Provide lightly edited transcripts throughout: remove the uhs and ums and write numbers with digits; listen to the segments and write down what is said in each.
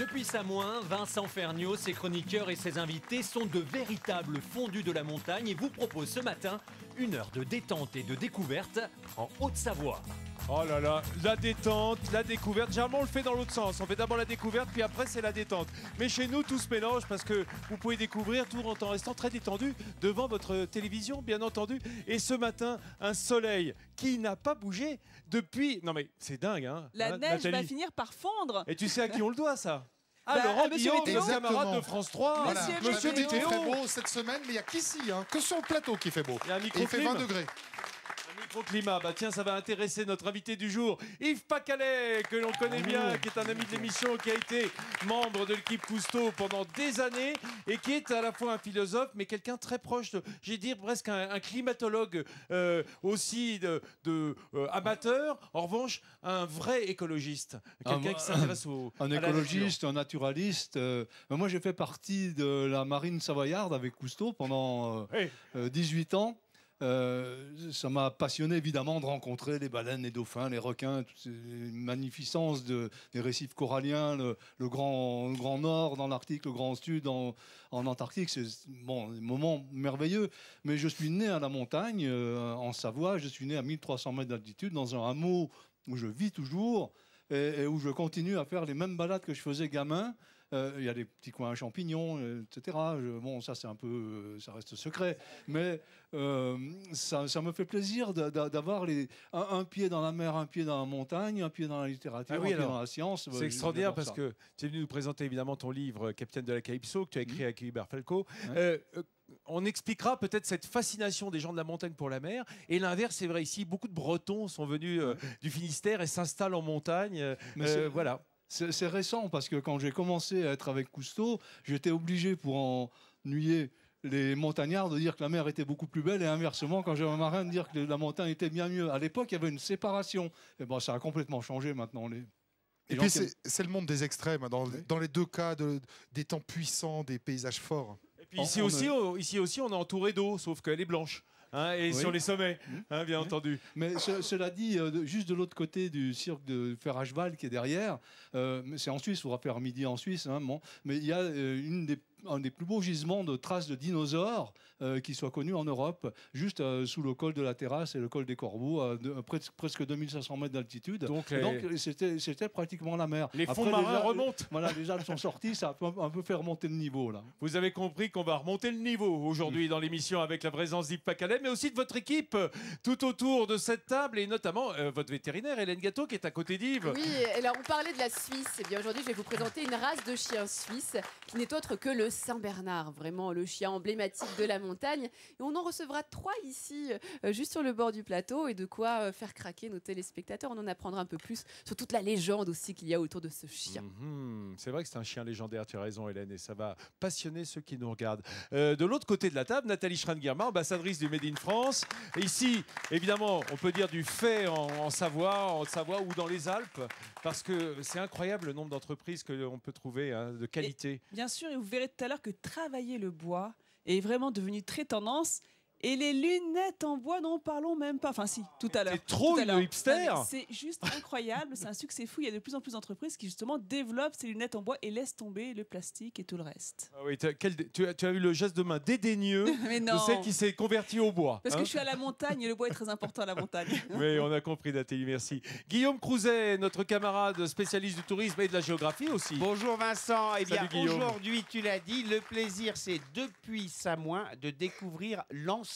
Depuis Samoin, Vincent Ferniaud, ses chroniqueurs et ses invités sont de véritables fondus de la montagne et vous proposent ce matin une heure de détente et de découverte en Haute-Savoie. Oh là là, la détente, la découverte. Généralement, on le fait dans l'autre sens. On fait d'abord la découverte, puis après, c'est la détente. Mais chez nous, tout se mélange parce que vous pouvez découvrir tout en restant très détendu devant votre télévision, bien entendu. Et ce matin, un soleil qui n'a pas bougé depuis... Non mais c'est dingue, hein. La neige Nathalie va finir par fondre. Et tu sais à qui on le doit, ça? Bah, Laurent Monsieur Guillaume, Météo. le camarade de France 3. Voilà. Monsieur Météo. Météo. Il fait beau cette semaine, mais il n'y a qu'ici, hein, que sur le plateau qui fait beau. Il y a un Et il fait microclim. 20 degrés. Climat, bah tiens, ça va intéresser notre invité du jour, Yves Pacalet, que l'on connaît bien, qui est un ami de l'émission, qui a été membre de l'équipe Cousteau pendant des années et qui est à la fois un philosophe, mais quelqu'un très proche, j'ai dire presque un climatologue aussi amateur. En revanche, un vrai écologiste, quelqu'un qui s'intéresse un écologiste, un naturaliste. Moi, j'ai fait partie de la marine savoyarde avec Cousteau pendant 18 ans. Ça m'a passionné évidemment de rencontrer les baleines, les dauphins, les requins, toutes ces magnificences des récifs coralliens, le grand nord dans l'Arctique, le grand sud en Antarctique. C'est des moments merveilleux. Mais je suis né à la montagne, en Savoie. Je suis né à 1300 mètres d'altitude dans un hameau où je vis toujours et où je continue à faire les mêmes balades que je faisais gamin. Il y a des petits coins à champignons, etc. Ça c'est un peu, ça reste secret, mais ça me fait plaisir d'avoir un pied dans la mer, un pied dans la montagne, un pied dans la littérature, un pied dans la science. C'est extraordinaire parce que tu es venu nous présenter évidemment ton livre Capitaine de la Calypso que tu as écrit avec Hubert Falco. On expliquera peut-être cette fascination des gens de la montagne pour la mer. Et l'inverse, c'est vrai, ici, beaucoup de Bretons sont venus du Finistère et s'installent en montagne. Voilà. C'est récent parce que quand j'ai commencé à être avec Cousteau, j'étais obligé pour ennuyer les montagnards de dire que la mer était beaucoup plus belle et inversement quand j'avais un marin de dire que la montagne était bien mieux. À l'époque, il y avait une séparation. Et bon, ça a complètement changé maintenant. Et puis c'est le monde des extrêmes, dans les deux cas, des temps puissants, des paysages forts. Et puis ici aussi, on est entouré d'eau, sauf qu'elle est blanche. Et sur les sommets, bien entendu. Mais cela dit, juste de l'autre côté du cirque de Ferracheval qui est derrière, c'est en Suisse, il faudra faire midi en Suisse, mais il y a un des plus beaux gisements de traces de dinosaures qui soit connu en Europe, juste sous le col de la Terrasse et le col des Corbeaux, à presque 2500 mètres d'altitude. Donc c'était pratiquement la mer. Les fonds marins remontent. Voilà, les Alpes sont sorties, ça a un peu fait remonter le niveau. Là. Vous avez compris qu'on va remonter le niveau aujourd'hui dans l'émission avec la présence d'Yves Pacalet, mais aussi de votre équipe tout autour de cette table et notamment votre vétérinaire Hélène Gâteau qui est à côté d'Yves. Oui, alors on parlait de la Suisse. Et bien aujourd'hui, je vais vous présenter une race de chiens suisses qui n'est autre que le Saint-Bernard, vraiment le chien emblématique de la montagne. Et on en recevra 3 ici, juste sur le bord du plateau, et de quoi faire craquer nos téléspectateurs. On en apprendra un peu plus sur toute la légende aussi qu'il y a autour de ce chien. C'est vrai que c'est un chien légendaire, tu as raison Hélène, et ça va passionner ceux qui nous regardent. De l'autre côté de la table, Nathalie Schrein-Guillermin, ambassadrice du Made in France. Et ici, évidemment, on peut dire du fait en Savoie ou dans les Alpes, parce que c'est incroyable le nombre d'entreprises que l'on peut trouver de qualité. Et bien sûr, et vous verrez tout à l'heure que travailler le bois est vraiment devenu très tendance. Et les lunettes en bois, n'en parlons même pas. Enfin si, tout à l'heure. C'est trop une hipster. C'est juste incroyable, c'est un succès fou. Il y a de plus en plus d'entreprises qui justement développent ces lunettes en bois et laissent tomber le plastique et tout le reste. Ah oui, tu as eu le geste de main dédaigneux de celle qui s'est convertie au bois. Parce que je suis à la montagne et le bois est très important à la montagne. Oui, on a compris Nathalie, merci. Guillaume Crouzet, notre camarade spécialiste du tourisme et de la géographie aussi. Bonjour Vincent. Eh bien aujourd'hui, tu l'as dit, le plaisir c'est depuis Samoin de découvrir l'ensemble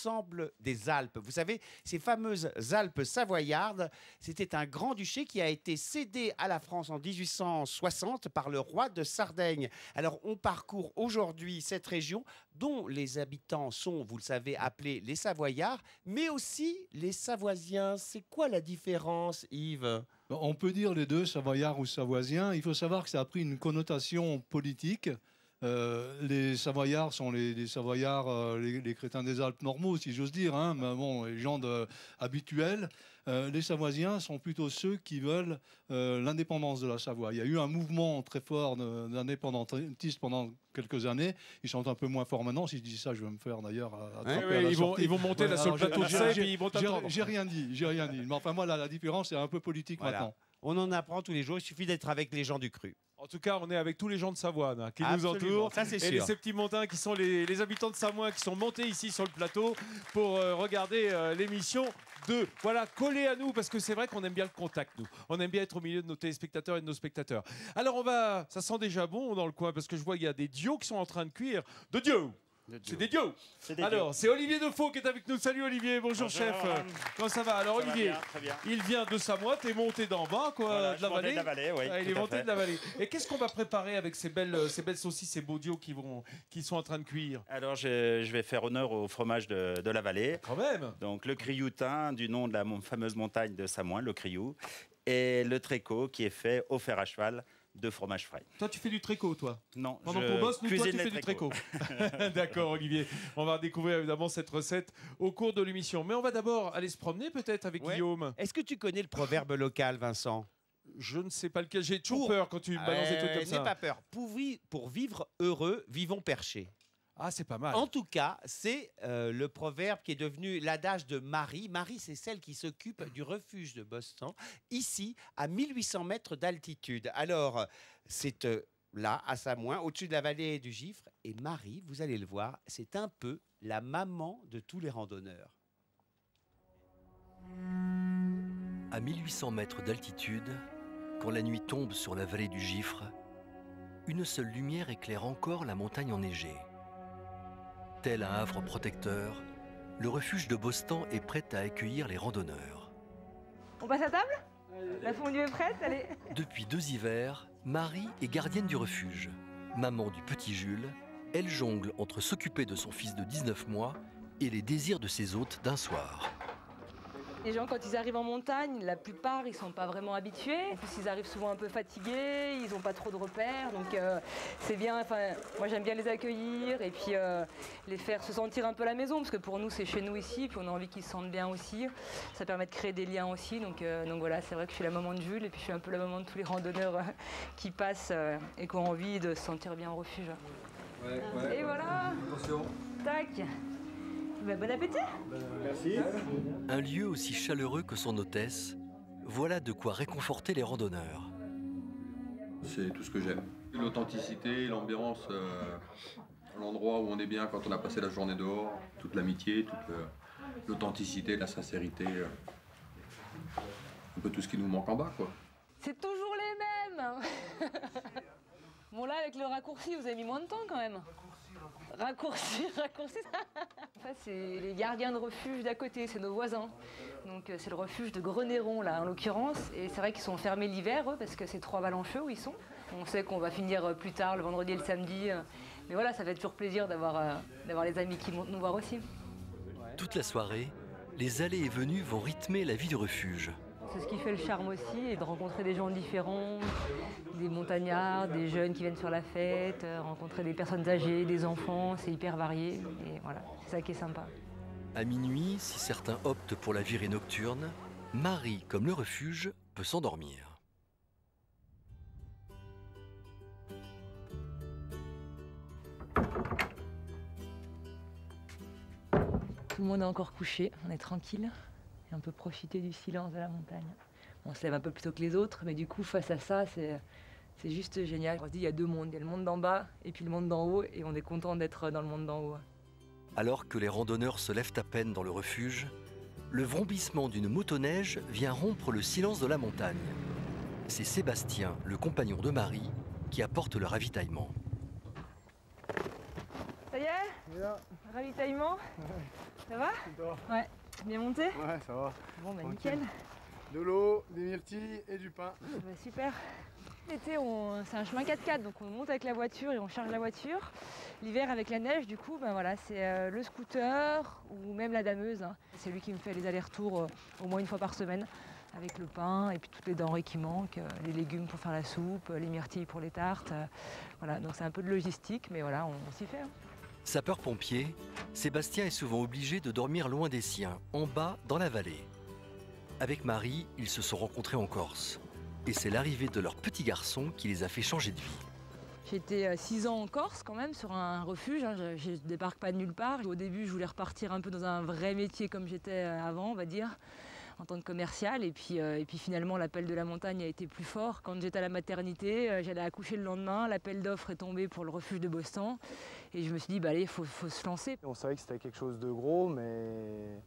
des Alpes. Vous savez, ces fameuses Alpes savoyardes, c'était un grand-duché qui a été cédé à la France en 1860 par le roi de Sardaigne. Alors, on parcourt aujourd'hui cette région dont les habitants sont, vous le savez, appelés les Savoyards, mais aussi les Savoisiens. C'est quoi la différence, Yves ? On peut dire les deux, Savoyards ou Savoisiens. Il faut savoir que ça a pris une connotation politique. Les Savoyards sont les Savoyards, les crétins des Alpes normaux, si j'ose dire, mais bon, les gens habituels. Les Savoisiens sont plutôt ceux qui veulent l'indépendance de la Savoie. Il y a eu un mouvement très fort d'indépendantistes pendant quelques années. Ils sont un peu moins forts maintenant. Si je dis ça, je vais me faire d'ailleurs ils vont monter là sur le plateau de Sèvres et ils vont t'attendre. J'ai rien dit. Mais enfin, moi, la différence, c'est un peu politique maintenant. On en apprend tous les jours. Il suffit d'être avec les gens du cru. En tout cas, on est avec tous les gens de Savoie hein, qui Absolument, nous entourent. ça, c'est et sûr. ces petits montins qui sont les habitants de Samoin qui sont montés ici sur le plateau pour regarder l'émission voilà, collés à nous, parce que c'est vrai qu'on aime bien le contact, nous. On aime bien être au milieu de nos téléspectateurs et de nos spectateurs. Alors ça sent déjà bon dans le coin, parce que je vois qu'il y a des dios qui sont en train de cuire. C'est des dios. Alors, c'est Olivier Defaux qui est avec nous. Salut Olivier, bonjour chef. Comment ça va? Alors Olivier, très bien. il vient de Samoa, t'es monté d'en bas, quoi, Voilà, de la vallée. de la vallée, oui, Il est tout à monté fait. de la vallée. Et qu'est-ce qu'on va préparer avec ces belles saucisses, ces beaux dios qui sont en train de cuire? Alors, je vais faire honneur au fromage de la vallée. Quand même. Donc, le crioutin, du nom de la fameuse montagne de Samoin, le Criou, et le tréco qui est fait au fer à cheval de fromage frais. Toi, tu fais du tricot, toi? Non, Pendant je qu'on bosse, nous, toi, tu cuisine fais les du tricots. tricot. D'accord, Olivier. On va découvrir évidemment cette recette au cours de l'émission. Mais on va d'abord aller se promener peut-être avec Guillaume. Est-ce que tu connais le proverbe local, Vincent? Je ne sais pas lequel. J'ai toujours peur quand tu me balances des trucs comme ça. N'aie pas peur. Pour vivre heureux, vivons perchés. Ah, c'est pas mal. En tout cas, c'est le proverbe qui est devenu l'adage de Marie. Marie, c'est celle qui s'occupe du refuge de Boston, ici, à 1800 mètres d'altitude. Alors, c'est là, à Samoin, au-dessus de la vallée du Gifre. Et Marie, vous allez le voir, c'est un peu la maman de tous les randonneurs. À 1800 mètres d'altitude, quand la nuit tombe sur la vallée du Gifre, une seule lumière éclaire encore la montagne enneigée. Tel un havre protecteur, le refuge de Bostan est prêt à accueillir les randonneurs. On passe à table? La fondue est prête, allez. Depuis 2 hivers, Marie est gardienne du refuge. Maman du petit Jules, elle jongle entre s'occuper de son fils de 19 mois et les désirs de ses hôtes d'un soir. Les gens, quand ils arrivent en montagne, la plupart, ils sont pas vraiment habitués. En plus, ils arrivent souvent un peu fatigués, ils n'ont pas trop de repères. Donc, c'est bien. Enfin, moi, j'aime bien les accueillir et puis les faire se sentir un peu à la maison. Parce que pour nous, c'est chez nous ici. Puis on a envie qu'ils se sentent bien aussi. Ça permet de créer des liens aussi. Donc voilà, c'est vrai que je suis la maman de Jules et puis je suis un peu la maman de tous les randonneurs qui passent et qui ont envie de se sentir bien au refuge. Et voilà. Attention. Tac. Bon appétit. Merci. Un lieu aussi chaleureux que son hôtesse, voilà de quoi réconforter les randonneurs. C'est tout ce que j'aime. L'authenticité, l'ambiance, l'endroit où on est bien quand on a passé la journée dehors, toute l'amitié, toute l'authenticité, la sincérité, un peu tout ce qui nous manque en bas, quoi. C'est toujours les mêmes. Bon là, avec le raccourci, vous avez mis moins de temps quand même. Raccourci. En fait, c'est les gardiens de refuge d'à côté, c'est nos voisins. Donc c'est le refuge de Grenéron, là, en l'occurrence. Et c'est vrai qu'ils sont fermés l'hiver, eux, parce que c'est 3 Valencheux où ils sont. On sait qu'on va finir plus tard, le vendredi et le samedi. Mais voilà, ça fait toujours plaisir d'avoir les amis qui montent nous voir aussi. Toute la soirée, les allées et venues vont rythmer la vie du refuge. C'est ce qui fait le charme aussi, et de rencontrer des gens différents, des montagnards, des jeunes qui viennent sur la fête, rencontrer des personnes âgées, des enfants, c'est hyper varié. Et voilà, c'est ça qui est sympa. À minuit, si certains optent pour la virée nocturne, Marie, comme le refuge, peut s'endormir. Tout le monde est encore couché, on est tranquille. Et on peut profiter du silence de la montagne. On se lève un peu plus tôt que les autres, mais du coup, face à ça, c'est juste génial. On se dit, il y a 2 mondes. Il y a le monde d'en bas et puis le monde d'en haut, et on est content d'être dans le monde d'en haut. Alors que les randonneurs se lèvent à peine dans le refuge, le vrombissement d'une motoneige vient rompre le silence de la montagne. C'est Sébastien, le compagnon de Marie, qui apporte le ravitaillement. Ça y est? Ravitaillement? Ça va? Ouais. Bien monté? Ouais, ça va. Bon, bah nickel. De l'eau, des myrtilles et du pain. Bah, super. L'été, c'est un chemin 4x4, donc on monte avec la voiture et on charge la voiture. L'hiver, avec la neige, du coup, ben voilà, c'est le scooter ou même la dameuse. Hein. C'est lui qui me fait les allers-retours au moins 1 fois par semaine, avec le pain et puis toutes les denrées qui manquent, les légumes pour faire la soupe, les myrtilles pour les tartes. Voilà, donc c'est un peu de logistique, mais voilà, on s'y fait. Hein. Sapeur-pompier, Sébastien est souvent obligé de dormir loin des siens, en bas dans la vallée. Avec Marie, ils se sont rencontrés en Corse. Et c'est l'arrivée de leur petit garçon qui les a fait changer de vie. J'ai été 6 ans en Corse quand même, sur un refuge. Hein. Je ne débarque pas de nulle part. Au début, je voulais repartir un peu dans un vrai métier comme j'étais avant, on va dire. en tant que commerciale. Et puis finalement, l'appel de la montagne a été plus fort. Quand j'étais à la maternité, j'allais accoucher le lendemain. L'appel d'offres est tombé pour le refuge de Bostan. Et je me suis dit, bah, allez, il faut se lancer. On savait que c'était quelque chose de gros, mais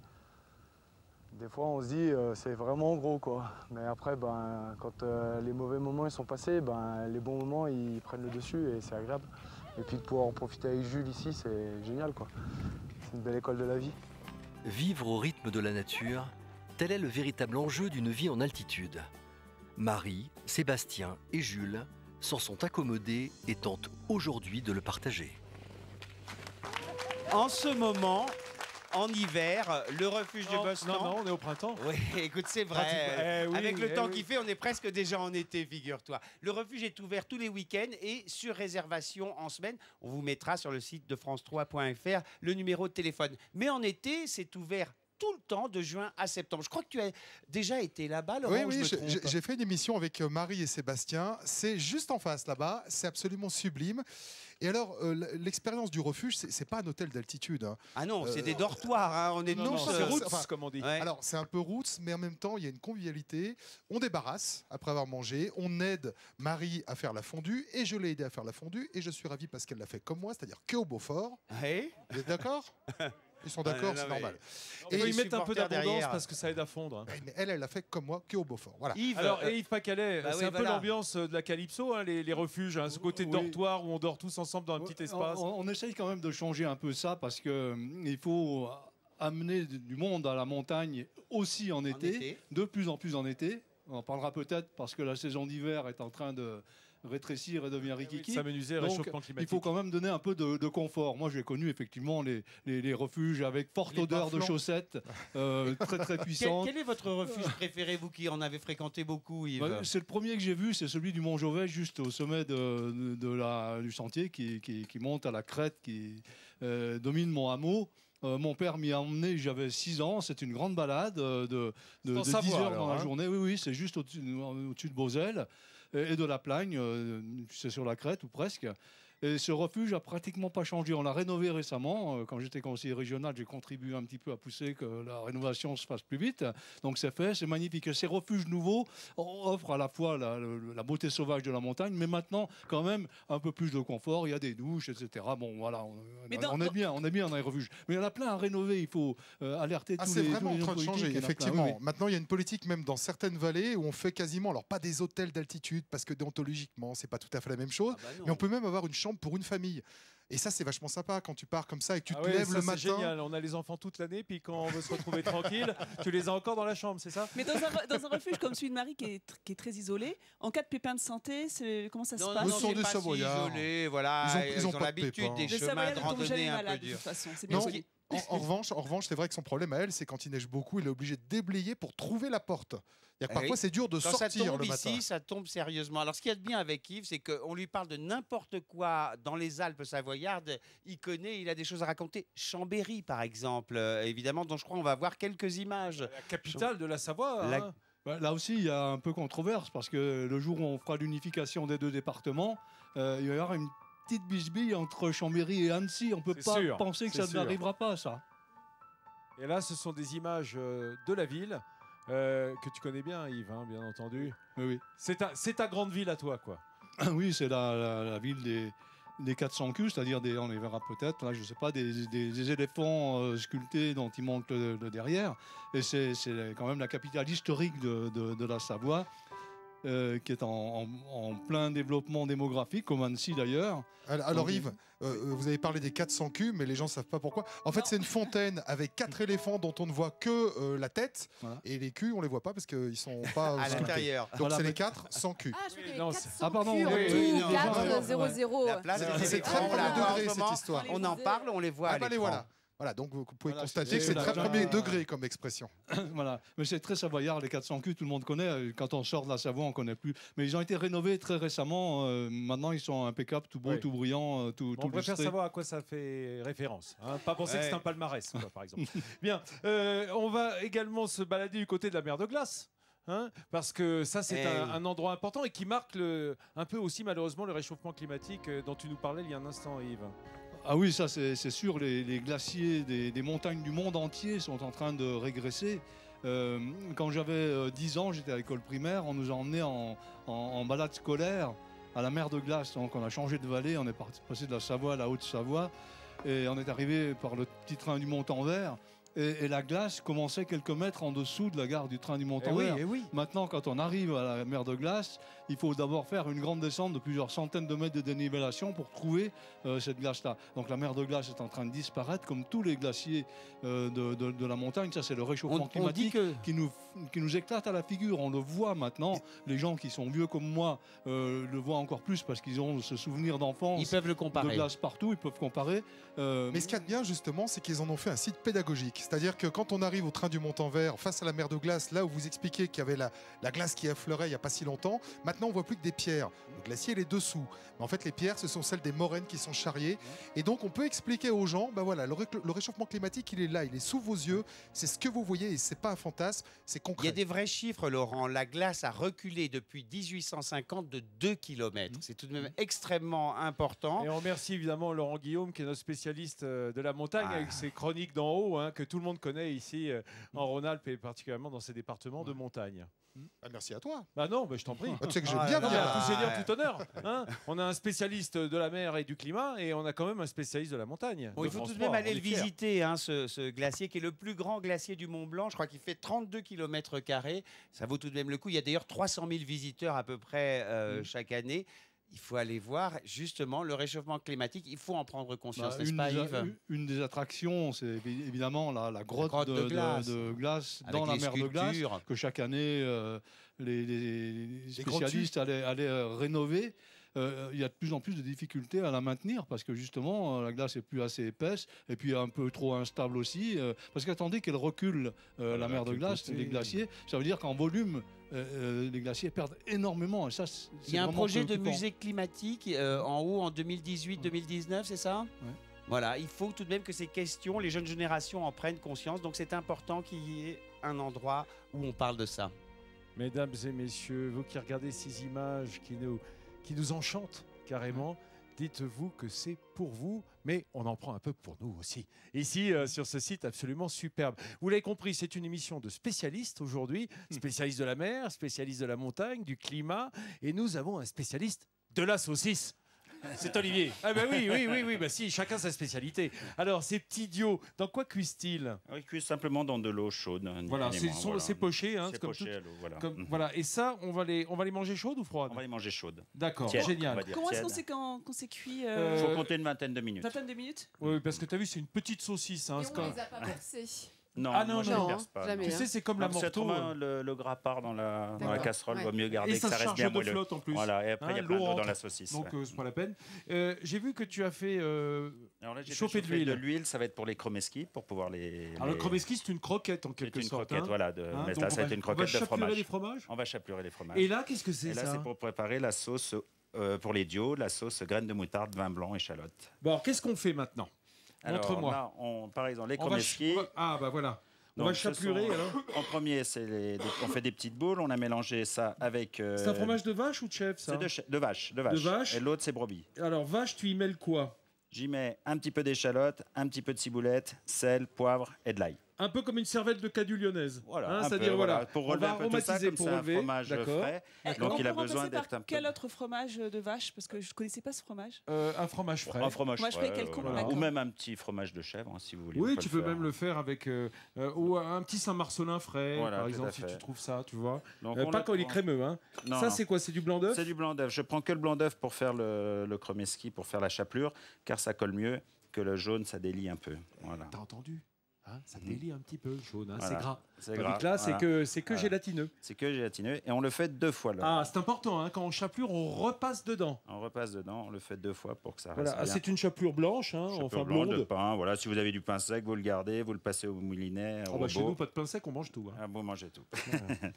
des fois on se dit c'est vraiment gros quoi. Mais après, ben, quand les mauvais moments ils sont passés, ben, les bons moments ils prennent le dessus et c'est agréable. Et puis de pouvoir en profiter avec Jules ici, c'est génial quoi. C'est une belle école de la vie. Vivre au rythme de la nature, tel est le véritable enjeu d'une vie en altitude. Marie, Sébastien et Jules s'en sont accommodés et tentent aujourd'hui de le partager. En ce moment, en hiver, le refuge de Bostan... Non, on est au printemps. Oui, écoute, c'est vrai. Oui, avec le temps qu'il fait, on est presque déjà en été, figure-toi. Le refuge est ouvert tous les week-ends et sur réservation en semaine. On vous mettra sur le site de france3.fr le numéro de téléphone. Mais en été, c'est ouvert tout le temps, de juin à septembre. Je crois que tu as déjà été là-bas, Laurent. Oui, j'ai fait une émission avec Marie et Sébastien. C'est juste en face là-bas. C'est absolument sublime. Et alors, l'expérience du refuge, c'est pas un hôtel d'altitude. Hein. Ah non, c'est des dortoirs. Hein. On est non, c'est roots, comme on dit. Ouais. Alors, c'est un peu roots, mais en même temps, il y a une convivialité. On débarrasse après avoir mangé. On aide Marie à faire la fondue. Et je l'ai aidé à faire la fondue. Et je suis ravi parce qu'elle l'a fait comme moi, c'est-à-dire que au Beaufort. Ouais. Vous êtes d'accord? Ils sont d'accord, c'est normal. Et ils mettent un peu d'abondance parce que ça aide à fondre. Mais elle l'a fait comme moi, que au Beaufort. Voilà. Yves Pacalet, c'est un peu l'ambiance de la Calypso, hein, les refuges, hein, ce côté dortoir où on dort tous ensemble dans un petit espace. On essaye quand même de changer un peu ça parce qu'il faut amener du monde à la montagne aussi en été, de plus en plus en été. On en parlera peut-être parce que la saison d'hiver est en train de rétrécir et devient rikiki. S'amenuiser, réchauffement climatique. Il faut quand même donner un peu de confort. Moi, j'ai connu effectivement les refuges avec forte odeur de chaussettes, très très puissantes. Quel est votre refuge préféré, vous qui en avez fréquenté beaucoup, Yves? C'est le premier que j'ai vu, c'est celui du Mont Jovet, juste au sommet du sentier qui monte à la crête, qui domine mon hameau. Mon père m'y a emmené, j'avais 6 ans. C'est une grande balade de 10 heures dans la journée. Oui, c'est juste au-dessus de Beauzelle et de la Plagne. C'est sur la crête ou presque. Et ce refuge a pratiquement pas changé. On l'a rénové récemment. Quand j'étais conseiller régional, j'ai contribué un petit peu à pousser que la rénovation se fasse plus vite. Donc c'est fait, c'est magnifique. Et ces refuges nouveaux offrent à la fois la beauté sauvage de la montagne, mais maintenant quand même un peu plus de confort. Il y a des douches, etc. Bon, voilà, on est bien dans les refuges. Mais il y en a plein à rénover. Il faut alerter tous les. C'est vraiment en train de changer, effectivement. Oui. Maintenant, il y a une politique même dans certaines vallées où on fait quasiment, alors pas des hôtels d'altitude parce que déontologiquement c'est pas tout à fait la même chose, mais on peut même avoir une chambre pour une famille. Et ça, c'est vachement sympa quand tu pars comme ça et que tu te lèves le matin. C'est génial. On a les enfants toute l'année, puis quand on veut se retrouver tranquille, tu les as encore dans la chambre, c'est ça? Mais dans un refuge comme celui de Marie qui est très isolé, en cas de pépin de santé, comment ça se passe? Non, c'est pas si isolé. Voilà, ils ont l'habitude des chemins de randonnée un peu durs. En revanche, c'est vrai que son problème à elle, c'est quand il neige beaucoup, il est obligé de déblayer pour trouver la porte. Parfois, c'est dur de sortir le matin. Ici, ça tombe sérieusement. Alors, ce qu'il y a de bien avec Yves, c'est qu'on lui parle de n'importe quoi dans les Alpes savoyardes. Il connaît, il a des choses à raconter. Chambéry, par exemple, évidemment, dont je crois on va voir quelques images. La capitale de la Savoie. Hein. Là aussi, il y a un peu controverse parce que le jour où on fera l'unification des 2 départements, il va y avoir une petite bisbille entre Chambéry et Annecy. On ne peut pas penser que ça n'arrivera pas, ça. Et là, ce sont des images de la ville que tu connais bien, Yves, hein, bien entendu. Oui. C'est ta grande ville à toi, quoi. Oui, c'est la ville des 400 culs, c'est-à-dire on les verra peut-être, là, je ne sais pas, des éléphants sculptés dont il manque le derrière. Et c'est quand même la capitale historique de la Savoie. Qui est en plein développement démographique, comme Annecy d'ailleurs. Alors Yves, vous avez parlé des 400 culs, mais les gens ne savent pas pourquoi. En fait, c'est une fontaine avec 4 éléphants dont on ne voit que la tête, et les culs, on ne les voit pas parce qu'ils ne sont pas à l'intérieur. Donc c'est les 4 sans cul. Ah, pardon, 400. C'est très premier degré cette histoire. On en parle, on les voit à l'écran. Voilà, donc vous pouvez constater que c'est très premier degré comme expression. Voilà, mais c'est très savoyard, les 400 culs, tout le monde connaît. Quand on sort de la Savoie, on ne connaît plus. Mais ils ont été rénovés très récemment. Maintenant, ils sont impeccables, tout beau, tout brillant, tout on préfère savoir à quoi ça fait référence. Hein. Pas penser que c'est un palmarès, quoi, par exemple. Bien, on va également se balader du côté de la mer de glace. Hein, parce que ça, c'est un endroit important et qui marque un peu aussi, malheureusement, le réchauffement climatique dont tu nous parlais il y a un instant, Yves. Ah oui, ça c'est sûr, les glaciers des montagnes du monde entier sont en train de régresser. Quand j'avais 10 ans, j'étais à l'école primaire, on nous a emmenés en balade scolaire à la mer de Glace. Donc on a changé de vallée, on est passé de la Savoie à la Haute-Savoie et on est arrivé par le petit train du Montanvert. Et la glace commençait quelques mètres en dessous de la gare du train du Montanvert. Maintenant, quand on arrive à la mer de Glace, il faut d'abord faire une grande descente de plusieurs centaines de mètres de dénivellation pour trouver cette glace-là. Donc la mer de Glace est en train de disparaître, comme tous les glaciers de la montagne. Ça, c'est le réchauffement climatique qui nous éclate à la figure. On le voit maintenant. Les gens qui sont vieux comme moi le voient encore plus parce qu'ils ont ce souvenir d'enfance. Ils peuvent le comparer. De glace partout, ils peuvent comparer. Mais ce qu'il y a de bien, justement, c'est qu'ils en ont fait un site pédagogique. C'est-à-dire que quand on arrive au train du Montanvert, face à la mer de Glace, là où vous expliquez qu'il y avait la glace qui affleurait il n'y a pas si longtemps, maintenant on voit plus que des pierres. Le glacier il est dessous. Mais en fait, les pierres, ce sont celles des moraines qui sont charriées. Et donc on peut expliquer aux gens, ben voilà, le réchauffement climatique, il est là, il est sous vos yeux. C'est ce que vous voyez et c'est pas un fantasme, c'est concret. Il y a des vrais chiffres, Laurent. La glace a reculé depuis 1850 de 2 km. C'est tout de même extrêmement important. Et on remercie évidemment Laurent Guillaume, qui est notre spécialiste de la montagne, avec ses chroniques d'en haut, hein, que tout le monde connaît ici en Rhône-Alpes et particulièrement dans ces départements de montagne. Merci à toi. Bah non, je t'en prie. Tu sais que j'aime bien non, venir. tout seigneur, tout honneur. Hein, on a un spécialiste de la mer et du climat et on a quand même un spécialiste de la montagne. Bon, il faut tout de même aller le visiter, hein, ce glacier qui est le plus grand glacier du Mont Blanc. Je crois qu'il fait 32 km². Ça vaut tout de même le coup. Il y a d'ailleurs 300 000 visiteurs à peu près chaque année. Il faut aller voir justement le réchauffement climatique. Il faut en prendre conscience, n'est-ce pas, Yves ? Une des attractions, c'est évidemment la grotte de glace dans la mer de Glace, que chaque année les spécialistes allaient rénover. Il y a de plus en plus de difficultés à la maintenir parce que justement la glace est plus assez épaisse et puis un peu trop instable aussi parce qu'attendez qu'elle recule la mer de Glace, les glaciers, ça veut dire qu'en volume les glaciers perdent énormément et ça il y a un projet de musée climatique en haut en 2018-2019, c'est ça ? Voilà, il faut tout de même que ces questions, les jeunes générations en prennent conscience, donc c'est important qu'il y ait un endroit où on parle de ça. Mesdames et messieurs, vous qui regardez ces images qui nous enchantent carrément, dites-vous que c'est pour vous, mais on en prend un peu pour nous aussi. Ici, sur ce site absolument superbe. Vous l'avez compris, c'est une émission de spécialistes aujourd'hui, spécialistes de la mer, spécialistes de la montagne, du climat, et nous avons un spécialiste de la saucisse. C'est Olivier. Ah ben oui, bah si, chacun sa spécialité. Alors, ces petits idiots, dans quoi cuisent-ils ? Ils cuisent simplement dans de l'eau chaude. Voilà, c'est poché. Hein, c'est poché à l'eau, voilà. Voilà. Et ça, on va les manger chaudes ou froides ? On va les manger chaudes. D'accord, génial. Comment est-ce qu'on sait quand c'est cuit Il faut compter une vingtaine de minutes. Vingtaine de minutes ? Oui, parce que tu as vu, c'est une petite saucisse. Hein, Et on ne les a pas versés. Non, non, je ne perce pas. Jamais, tu sais, c'est comme la morteau. Le gras part dans la casserole, vaut mieux garder et que ça reste bien moelleux. Et ça charge de flotte en plus. Voilà, et après il y a plein d'eau dans la saucisse. Donc c'est pas la peine. J'ai vu que tu as fait chauffer de l'huile. Ça va être pour les chromeski, pour pouvoir les... Alors le chromeski, c'est une croquette en quelque sorte. C'est une croquette, voilà. Mais là, ça va être une croquette de fromage. On va chapelure les fromages. Et là, qu'est-ce que c'est ça ? Et là, c'est pour préparer la sauce pour les dios, la sauce graines de moutarde, vin blanc, échalote. Bon, alors qu'est-ce qu'on fait maintenant ? Montre-moi. Par exemple, les chromeski... Ah bah voilà. On va chaplurer alors. En premier, on fait des petites boules. On a mélangé ça avec. C'est un fromage de vache ou de chèvre ça ? C'est de vache. De vache. Et l'autre, c'est brebis. Alors, vache, tu y mets le quoi ? J'y mets un petit peu d'échalote, un petit peu de ciboulette, sel, poivre et de l'ail. Un peu comme une cervelle de cadu lyonnaise. Voilà. C'est-à-dire, voilà. Pour relever un peu tout ça, comme c'est un fromage frais. Donc, il a besoin d'être un peu... Quel autre fromage de vache ? Parce que je ne connaissais pas ce fromage. Un fromage frais. Un fromage frais, quelconque. Ou même un petit fromage de chèvre, si vous voulez. Oui, tu peux même le faire avec... ou un petit Saint-Marcelin frais, par exemple, si tu trouves ça, tu vois. Pas quand il est crémeux. Ça, c'est quoi ? C'est du blanc d'œuf ? C'est du blanc d'œuf. Je prends que le blanc d'œuf pour faire le chromeski, pour faire la chapelure, car ça colle mieux que le jaune, ça délie un peu. Voilà. T'as entendu ? Ça délie un petit peu, jaune, voilà. C'est gras. C'est gras. Là, c'est que gélatineux. C'est que gélatineux et on le fait 2 fois. Là. Ah, c'est important, quand on chapelure, on repasse dedans. On repasse dedans, on le fait 2 fois pour que ça reste bien. C'est une chapelure blanche, enfin blonde. De pain, voilà. Si vous avez du pain sec, vous le gardez, vous le passez au moulinet. Chez nous, pas de pain sec, on mange tout. Vous mangez tout.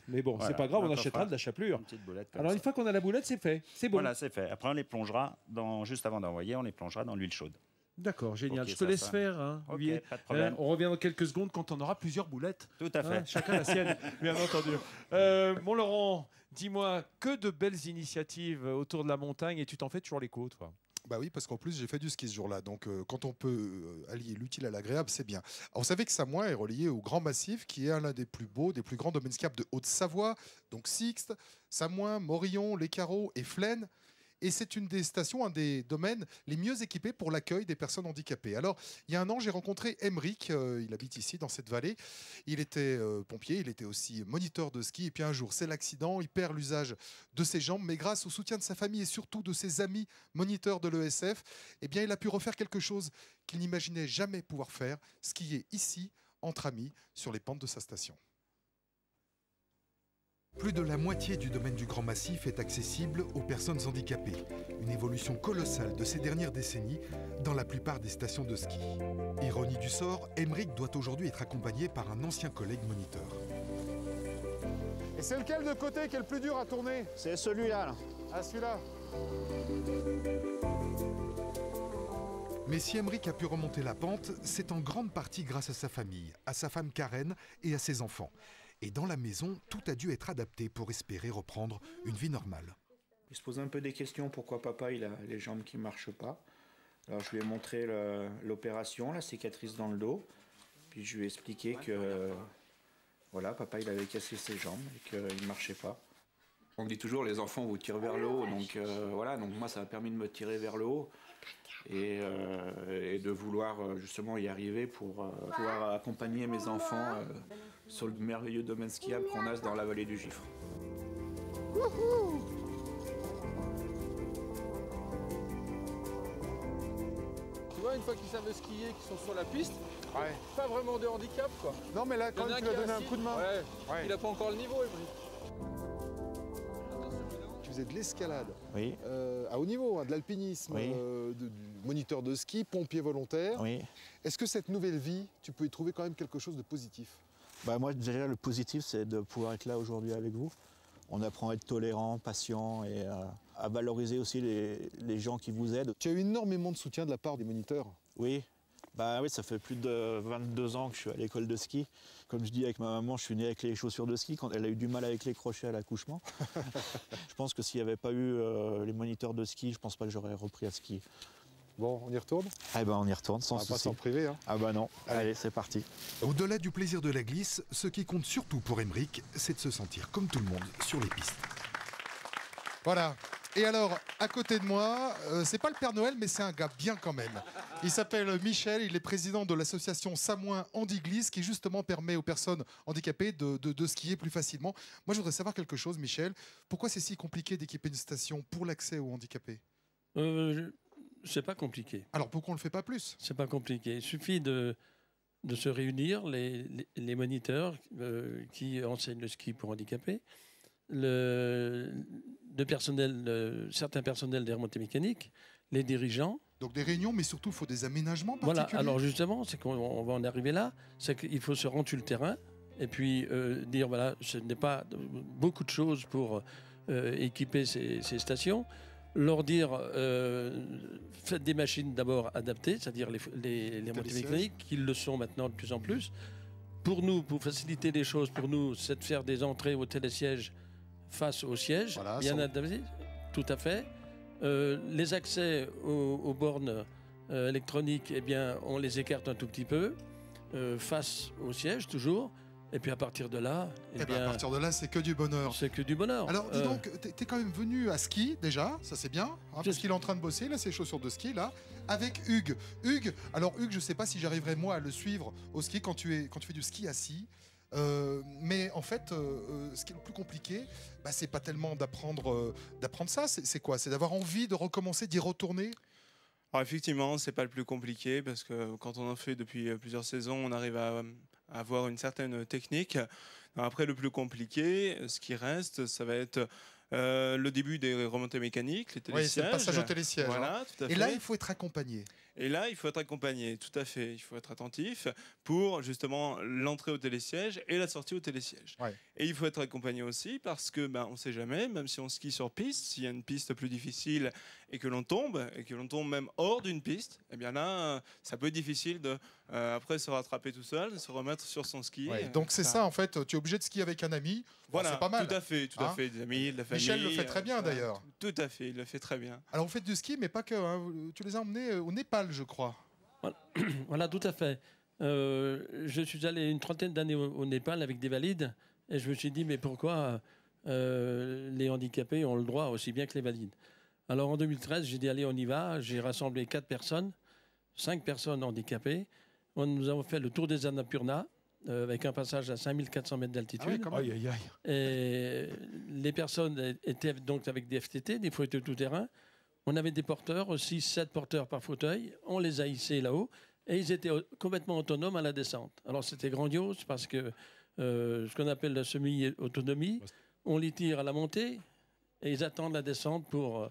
Mais bon, c'est pas grave, on achètera de la chapelure. Une petite boulette alors, une fois qu'on a la boulette, c'est fait. C'est bon. Voilà, c'est fait. Après, on les plongera, juste avant d'envoyer, on les plongera dans l'huile chaude. D'accord, génial. Je te laisse faire, Olivier. Pas de problème. On revient dans quelques secondes quand on aura plusieurs boulettes. Tout à fait. Chacun la sienne, bien entendu. Mon Laurent, dis-moi, que de belles initiatives autour de la montagne et tu t'en fais toujours l'écho, toi ? Bah oui, parce qu'en plus, j'ai fait du ski ce jour-là. Donc, quand on peut allier l'utile à l'agréable, c'est bien. Alors, vous savez que Samoin est relié au Grand Massif, qui est l'un des plus beaux, des plus grands domaines skiables de Haute-Savoie. Donc, Sixte, Samoin, Morillon, Les Carreaux et Flaine. Et c'est une des stations, un des domaines les mieux équipés pour l'accueil des personnes handicapées. Alors, il y a un an, j'ai rencontré Emeric, il habite ici, dans cette vallée. Il était pompier, il était aussi moniteur de ski. Et puis un jour, c'est l'accident, il perd l'usage de ses jambes. Mais grâce au soutien de sa famille et surtout de ses amis moniteurs de l'ESF, eh bien, il a pu refaire quelque chose qu'il n'imaginait jamais pouvoir faire, skier ici, entre amis, sur les pentes de sa station. Plus de la moitié du domaine du Grand Massif est accessible aux personnes handicapées. Une évolution colossale de ces dernières décennies dans la plupart des stations de ski. Ironie du sort, Emeric doit aujourd'hui être accompagné par un ancien collègue moniteur. Et c'est lequel de côté qui est le plus dur à tourner? C'est celui-là. Là. Ah, celui-là. Mais si Emeric a pu remonter la pente, c'est en grande partie grâce à sa famille, à sa femme Karen et à ses enfants. Et dans la maison, tout a dû être adapté pour espérer reprendre une vie normale. Il se pose un peu des questions, pourquoi papa il a les jambes qui ne marchent pas. Alors je lui ai montré l'opération, la cicatrice dans le dos. Puis je lui ai expliqué que voilà, papa il avait cassé ses jambes et qu'il ne marchait pas. On dit toujours les enfants vous tirent vers le haut, donc voilà, donc moi ça a permis de me tirer vers le haut. Et de vouloir justement y arriver pour pouvoir accompagner mes enfants sur le merveilleux domaine skiable qu'on a dans la vallée du Gifre. Tu vois, une fois qu'ils savent skier, qu'ils sont sur la piste, pas vraiment de handicap quoi. Non mais là quand tu lui as donné un coup de main, il n'a pas encore le niveau, Emeric. Tu faisais de l'escalade oui. À haut niveau, hein, de l'alpinisme, oui. Du moniteur de ski, pompier volontaire. Oui. Est-ce que cette nouvelle vie, tu peux y trouver quand même quelque chose de positif? Bah moi déjà le positif c'est de pouvoir être là aujourd'hui avec vous. On apprend à être tolérant, patient et à valoriser aussi les gens qui vous aident. Tu as eu énormément de soutien de la part des moniteurs. Oui. Bah oui, ça fait plus de 22 ans que je suis à l'école de ski. Comme je dis avec ma maman, je suis né avec les chaussures de ski quand elle a eu du mal avec les crochets à l'accouchement. Je pense que s'il n'y avait pas eu les moniteurs de ski, je pense pas que j'aurais repris à skier. Bon, on y retourne? Eh ben on y retourne sans souci. On va pas s'en priver. Hein. Ah bah non, allez c'est parti. Au-delà du plaisir de la glisse, ce qui compte surtout pour Emeric, c'est de se sentir comme tout le monde sur les pistes. Voilà. Et alors, à côté de moi, c'est pas le Père Noël, mais c'est un gars bien quand même. Il s'appelle Michel, il est président de l'association Samoin Handiglisse, qui justement permet aux personnes handicapées de skier plus facilement. Moi, je voudrais savoir quelque chose, Michel. Pourquoi c'est si compliqué d'équiper une station pour l'accès aux handicapés? C'est pas compliqué. Alors pourquoi on ne le fait pas plus? C'est pas compliqué. Il suffit de se réunir, les moniteurs qui enseignent le ski pour handicapés, certains personnels des remontées mécaniques, les dirigeants. Donc des réunions, mais surtout il faut des aménagements particuliers. Voilà, alors justement, c'est qu'on va en arriver là, c'est qu'il faut se rendre sur le terrain et puis dire, voilà, ce n'est pas beaucoup de choses pour équiper ces stations. Leur dire, faites des machines d'abord adaptées, c'est-à-dire les remontées mécaniques, qui le sont maintenant de plus en plus. Pour nous, pour faciliter les choses, pour nous, c'est de faire des entrées au télésiège face au siège, voilà, bien adapté, tout à fait. Les accès aux bornes électroniques, eh bien, on les écarte un tout petit peu, face au siège toujours. Et puis à partir de là, à partir de là, c'est que du bonheur. C'est que du bonheur. Alors dis donc, t'es quand même venu à ski déjà, ça c'est bien, hein, parce qu'il est en train de bosser, là, ses chaussures de ski, là, avec Hugues. Hugues, je sais pas si j'arriverai moi à le suivre au ski quand tu fais du ski assis. Mais en fait, ce qui est le plus compliqué, c'est pas tellement d'apprendre ça, c'est quoi? C'est d'avoir envie de recommencer, d'y retourner? Alors effectivement, c'est pas le plus compliqué parce que quand on en fait depuis plusieurs saisons, on arrive à avoir une certaine technique. Après, le plus compliqué, ce qui reste, ça va être le début des remontées mécaniques, les télésièges. Oui, c'est le passage au télésiège. Voilà, tout à fait. Et là, il faut être accompagné. Et là, il faut être accompagné, tout à fait. Il faut être attentif pour justement l'entrée au télésiège et la sortie au télésiège. Et il faut être accompagné aussi parce que on ne sait jamais, même si on skie sur piste, s'il y a une piste plus difficile et que l'on tombe même hors d'une piste, eh bien là, ça peut être difficile de après se rattraper tout seul, se remettre sur son ski. Donc c'est ça en fait, tu es obligé de skier avec un ami. Voilà, c'est pas mal. tout à fait, des amis, de la famille. Michel le fait très bien d'ailleurs. Tout à fait, il le fait très bien. Alors vous faites du ski, mais pas que. Hein. Tu les as emmenés au Népal, je crois. Voilà, tout à fait. Je suis allé une trentaine d'années au Népal avec des valides et je me suis dit, mais pourquoi les handicapés ont le droit aussi bien que les valides? Alors en 2013, j'ai dit, allez, on y va. J'ai rassemblé 4 personnes, 5 personnes handicapées. Nous avons fait le tour des Annapurna avec un passage à 5400 mètres d'altitude. Et les personnes étaient donc avec des FTT, des fauteuils tout-terrain. On avait des porteurs, aussi 7 porteurs par fauteuil. On les a hissés là-haut et ils étaient complètement autonomes à la descente. Alors c'était grandiose parce que ce qu'on appelle la semi-autonomie, on les tire à la montée et ils attendent la descente pour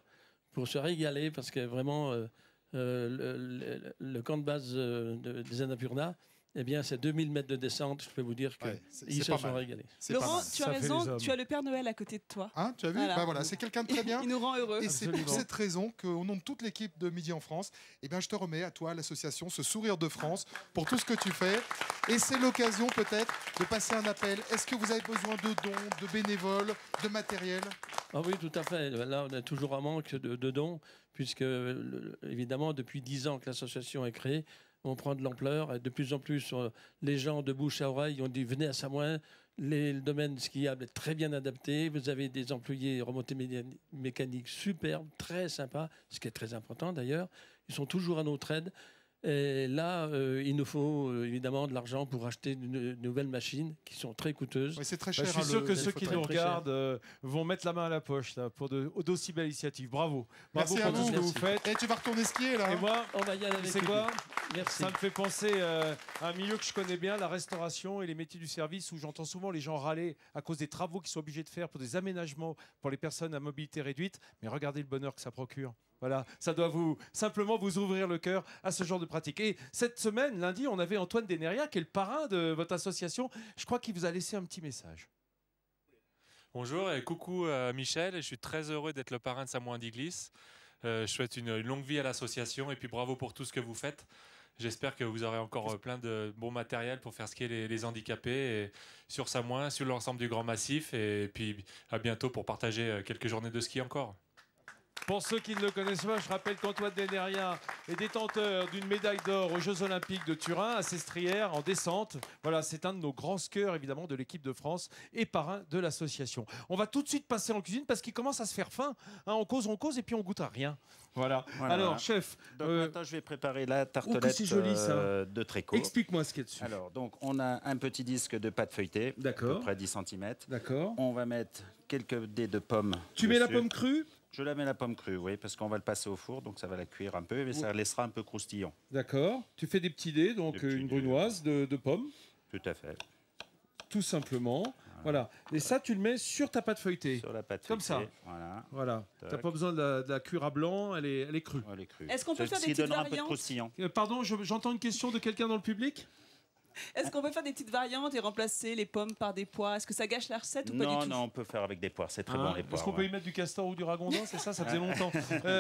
se régaler parce que vraiment le camp de base des Annapurna, eh bien, c'est 2000 mètres de descente. Je peux vous dire qu'ils se sont régalés. Laurent, tu as raison, tu as le Père Noël à côté de toi. Hein, tu as vu? Voilà, c'est quelqu'un de très bien. Il nous rend heureux. Et c'est pour cette raison qu'au nom de toute l'équipe de Midi en France, eh bien, je te remets à toi, à l'association, ce sourire de France pour tout ce que tu fais. Et c'est l'occasion peut-être de passer un appel. Est-ce que vous avez besoin de dons, de bénévoles, de matériel? Ah oui, tout à fait. Là, on a toujours un manque de dons, puisque, évidemment, depuis 10 ans que l'association est créée, on prend de l'ampleur. Et de plus en plus, les gens de bouche à oreille ont dit, venez à Samoin, le domaine skiable est très bien adapté. Vous avez des employés remontées mécaniques superbes, très sympas, ce qui est très important d'ailleurs. Ils sont toujours à notre aide. Et là, il nous faut évidemment de l'argent pour acheter de nouvelles machines qui sont très coûteuses. Oui, c'est très cher. Je suis sûr que ceux qui nous regardent vont mettre la main à la poche là, pour d'aussi belles initiatives. Bravo. Bravo pour tout ce que vous faites. Et tu vas retourner skier là. Et moi, on va y aller avec c'est quoi? Merci. Ça me fait penser à un milieu que je connais bien, la restauration et les métiers du service, où j'entends souvent les gens râler à cause des travaux qu'ils sont obligés de faire pour des aménagements pour les personnes à mobilité réduite. Mais regardez le bonheur que ça procure. Voilà, ça doit simplement vous ouvrir le cœur à ce genre de pratique. Et cette semaine, lundi, on avait Antoine Deneria, qui est le parrain de votre association. Je crois qu'il vous a laissé un petit message. Bonjour et coucou Michel, je suis très heureux d'être le parrain de Samoin d'Iglis. Je souhaite une longue vie à l'association et puis bravo pour tout ce que vous faites. J'espère que vous aurez encore plein de bon matériel pour faire skier les handicapés et sur Samoin, sur l'ensemble du Grand Massif. Et puis à bientôt pour partager quelques journées de ski encore. Pour ceux qui ne le connaissent pas, je rappelle qu'Antoine Deneria est détenteur d'une médaille d'or aux Jeux Olympiques de Turin à Sestrières en descente. Voilà, c'est un de nos grands skieurs évidemment de l'équipe de France et parrain de l'association. On va tout de suite passer en cuisine parce qu'il commence à se faire faim. Hein, on cause et puis on goûte à rien. Voilà. Alors, chef. Donc maintenant, je vais préparer la tartelette de Tréco. Explique-moi ce qu'il y a dessus. Alors, donc, on a un petit disque de pâte feuilletée, à peu près 10 cm. D'accord. On va mettre quelques dés de pommes. Tu mets la pomme crue? Je la mets la pomme crue, oui, parce qu'on va le passer au four, donc ça va la cuire un peu, mais ça laissera un peu croustillant. D'accord. Tu fais des petits dés, donc une brunoise de pommes. Tout à fait. Tout simplement. Voilà. Et ça, tu le mets sur ta pâte feuilletée. Sur la pâte feuilletée. Comme ça. Voilà. Tu n'as pas besoin de la cuire à blanc, elle est crue. Elle est crue. Est-ce qu'on peut faire des petites variantes? Pardon, j'entends une question de quelqu'un dans le public? Est-ce qu'on peut faire des petites variantes et remplacer les pommes par des pois? Est-ce que ça gâche la recette ou pas du tout? Non, on peut faire avec des poires, c'est très bon les poires. Est-ce qu'on peut y mettre du castor ou du ragondin? C'est ça faisait longtemps.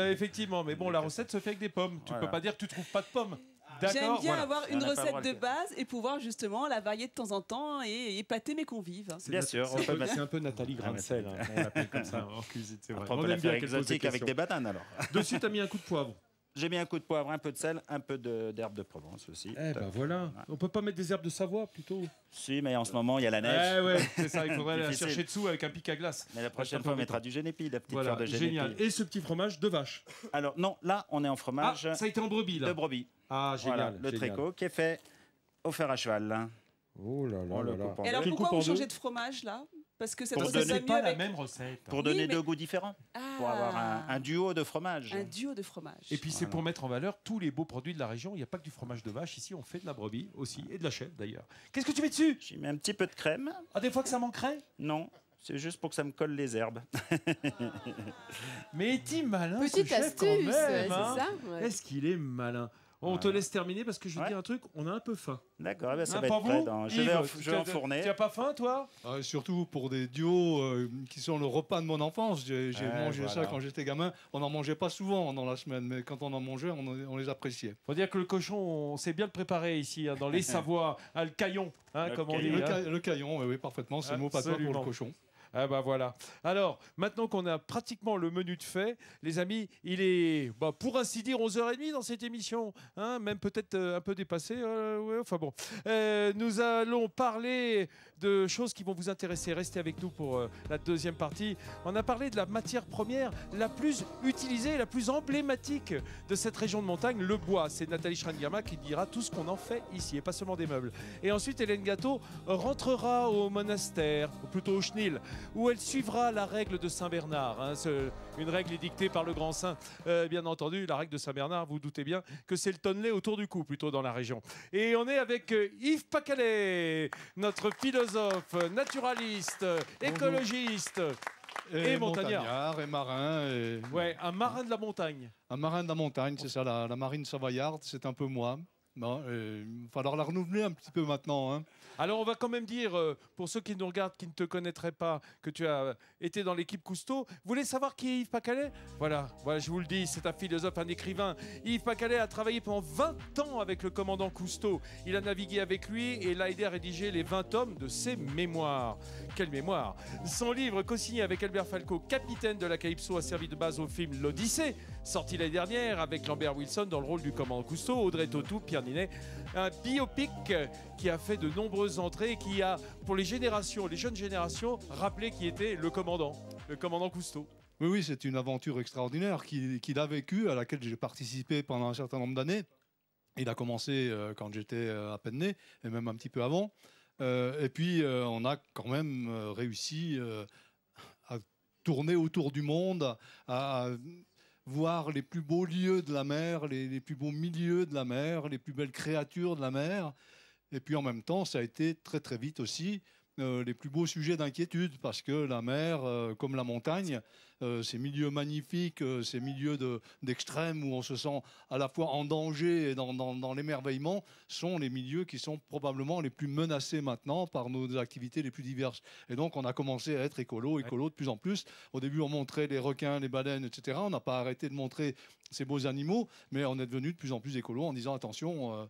Effectivement, mais bon, la recette se fait avec des pommes. Tu peux pas dire que tu trouves pas de pommes. J'aime bien avoir une recette de base et pouvoir justement la varier de temps en temps et épater mes convives. Bien sûr, c'est un peu Nathalie Grancel, on l'appelle comme ça en cuisine. Après, on peut la faire exotique avec des bananes alors. Dessus, tu as mis un coup de poivre. J'ai mis un coup de poivre, un peu de sel, un peu d'herbes de Provence aussi. Eh ben voilà. On peut pas mettre des herbes de Savoie plutôt? Si, mais en ce moment, il y a la neige. Eh ouais, c'est ça, il faudrait la chercher dessous avec un pic à glace. Mais la prochaine fois, on mettra du génépi, la petite fleur de génépi. Génial. Et ce petit fromage de vache? Alors non, là, on est en fromage... Ah, ça a été en brebis, là? De brebis. Ah, génial. Voilà, le Tréco qui est fait au fer à cheval. Oh là là là là. Et alors pourquoi vous changez de fromage, là? Parce que pour donner pas la même recette. Pour donner deux goûts différents. Pour avoir un duo de fromage. Un duo de fromage. Et puis c'est pour mettre en valeur tous les beaux produits de la région. Il n'y a pas que du fromage de vache. Ici, on fait de la brebis aussi. Et de la chèvre d'ailleurs. Qu'est-ce que tu mets dessus? J'y mets un petit peu de crème. Ah, des fois que ça manquerait? Non. C'est juste pour que ça me colle les herbes. Mais est-il malin? Petite ce chef, astuce, quand même, c'est hein? ça, ouais. Est-ce qu'il est malin? On te laisse terminer parce que je veux dire un truc, on a un peu faim. D'accord, ça Hein, va pas être prêt. vous Je vais enfourner. Tu n'as pas faim, toi? Surtout pour des duos qui sont le repas de mon enfance. J'ai mangé ça quand j'étais gamin. On n'en mangeait pas souvent dans la semaine, mais quand on en mangeait, on les appréciait. Faut dire que le cochon, on sait bien le préparer ici, hein, dans les Savoies, le caillon, comme on dit. Le caillon, oui, parfaitement, c'est le mot patois pour le cochon. Ah bah voilà. Alors, maintenant qu'on a pratiquement le menu de fait, les amis, il est, pour ainsi dire, 11h30 dans cette émission, hein, même peut-être un peu dépassé. Ouais, enfin bon. Nous allons parler de choses qui vont vous intéresser. Restez avec nous pour la deuxième partie. On a parlé de la matière première la plus utilisée, la plus emblématique de cette région de montagne, le bois. C'est Nathalie Schrangama qui dira tout ce qu'on en fait ici, et pas seulement des meubles. Et ensuite, Hélène Gâteau rentrera au monastère, ou plutôt au chenil, où elle suivra la règle de Saint-Bernard. Hein, une règle édictée par le grand saint. Bien entendu, la règle de Saint-Bernard, vous doutez bien que c'est le tonnelet autour du cou, plutôt dans la région. Et on est avec Yves Pacalet, notre philosophe, naturaliste, écologiste et montagnard. Et marin. Ouais, un marin de la montagne. Un marin de la montagne, c'est ça, la marine savoyarde, c'est un peu moi. Il va falloir la renouveler un petit peu maintenant. Hein. Alors on va quand même dire, pour ceux qui nous regardent, qui ne te connaîtraient pas, que tu as été dans l'équipe Cousteau. Vous voulez savoir qui est Yves Pacalet ? Voilà, je vous le dis, c'est un philosophe, un écrivain. Yves Pacalet a travaillé pendant 20 ans avec le commandant Cousteau. Il a navigué avec lui et il a aidé à rédiger les 20 tomes de ses mémoires. Quelle mémoire ! Son livre, co-signé avec Albert Falco, capitaine de la Calypso, a servi de base au film L'Odyssée, sorti l'année dernière avec Lambert Wilson dans le rôle du commandant Cousteau, Audrey Tautou, Pierre Ninet. Un biopic qui a fait de nombreuses entrées, qui a, pour les générations, les jeunes générations, rappelé qui était le commandant Cousteau. Oui, c'est une aventure extraordinaire qu'il a vécue, à laquelle j'ai participé pendant un certain nombre d'années. Il a commencé quand j'étais à peine né, et même un petit peu avant. Et puis, on a quand même réussi à tourner autour du monde, à voir les plus beaux lieux de la mer, les plus beaux milieux de la mer, les plus belles créatures de la mer. Et puis en même temps, ça a été très très vite aussi les plus beaux sujets d'inquiétude, parce que la mer, comme la montagne, ces milieux magnifiques, ces milieux d'extrême où on se sent à la fois en danger et dans l'émerveillement, sont les milieux qui sont probablement les plus menacés maintenant par nos activités les plus diverses. Et donc on a commencé à être écolo de plus en plus. Au début, on montrait les requins, les baleines, etc. On n'a pas arrêté de montrer ces beaux animaux, mais on est devenu de plus en plus écolo en disant attention,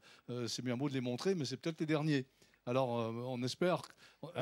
c'est bien beau de les montrer, mais c'est peut-être les derniers. Alors, on espère.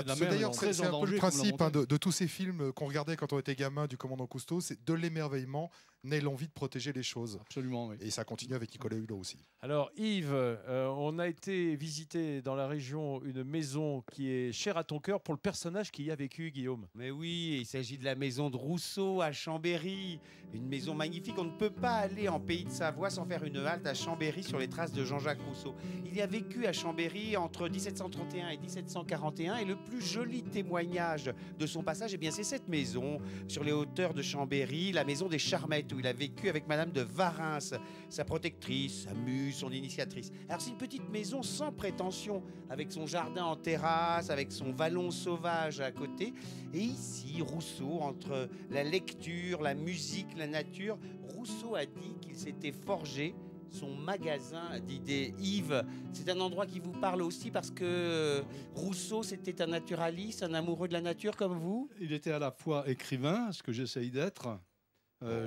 D'ailleurs, c'est un peu le principe de tous ces films qu'on regardait quand on était gamin du commandant Cousteau, c'est de l'émerveillement naît l'envie de protéger les choses. Absolument, oui. Et ça continue avec Nicolas Hulot aussi. Alors Yves, on a été visiter dans la région une maison qui est chère à ton cœur pour le personnage qui y a vécu, Guillaume. Mais oui, il s'agit de la maison de Rousseau à Chambéry. Une maison magnifique. On ne peut pas aller en pays de Savoie sans faire une halte à Chambéry sur les traces de Jean-Jacques Rousseau. Il y a vécu à Chambéry entre 1731 et 1741 et le plus joli témoignage de son passage, c'est cette maison sur les hauteurs de Chambéry, la maison des Charmettes, où il a vécu avec Madame de Varins, sa protectrice, sa muse, son initiatrice. Alors c'est une petite maison sans prétention, avec son jardin en terrasse, avec son vallon sauvage à côté. Et ici, Rousseau, entre la lecture, la musique, la nature, Rousseau a dit qu'il s'était forgé son magasin d'idées. Yves, c'est un endroit qui vous parle aussi parce que Rousseau, c'était un naturaliste, un amoureux de la nature comme vous? Il était à la fois écrivain, ce que j'essaye d'être.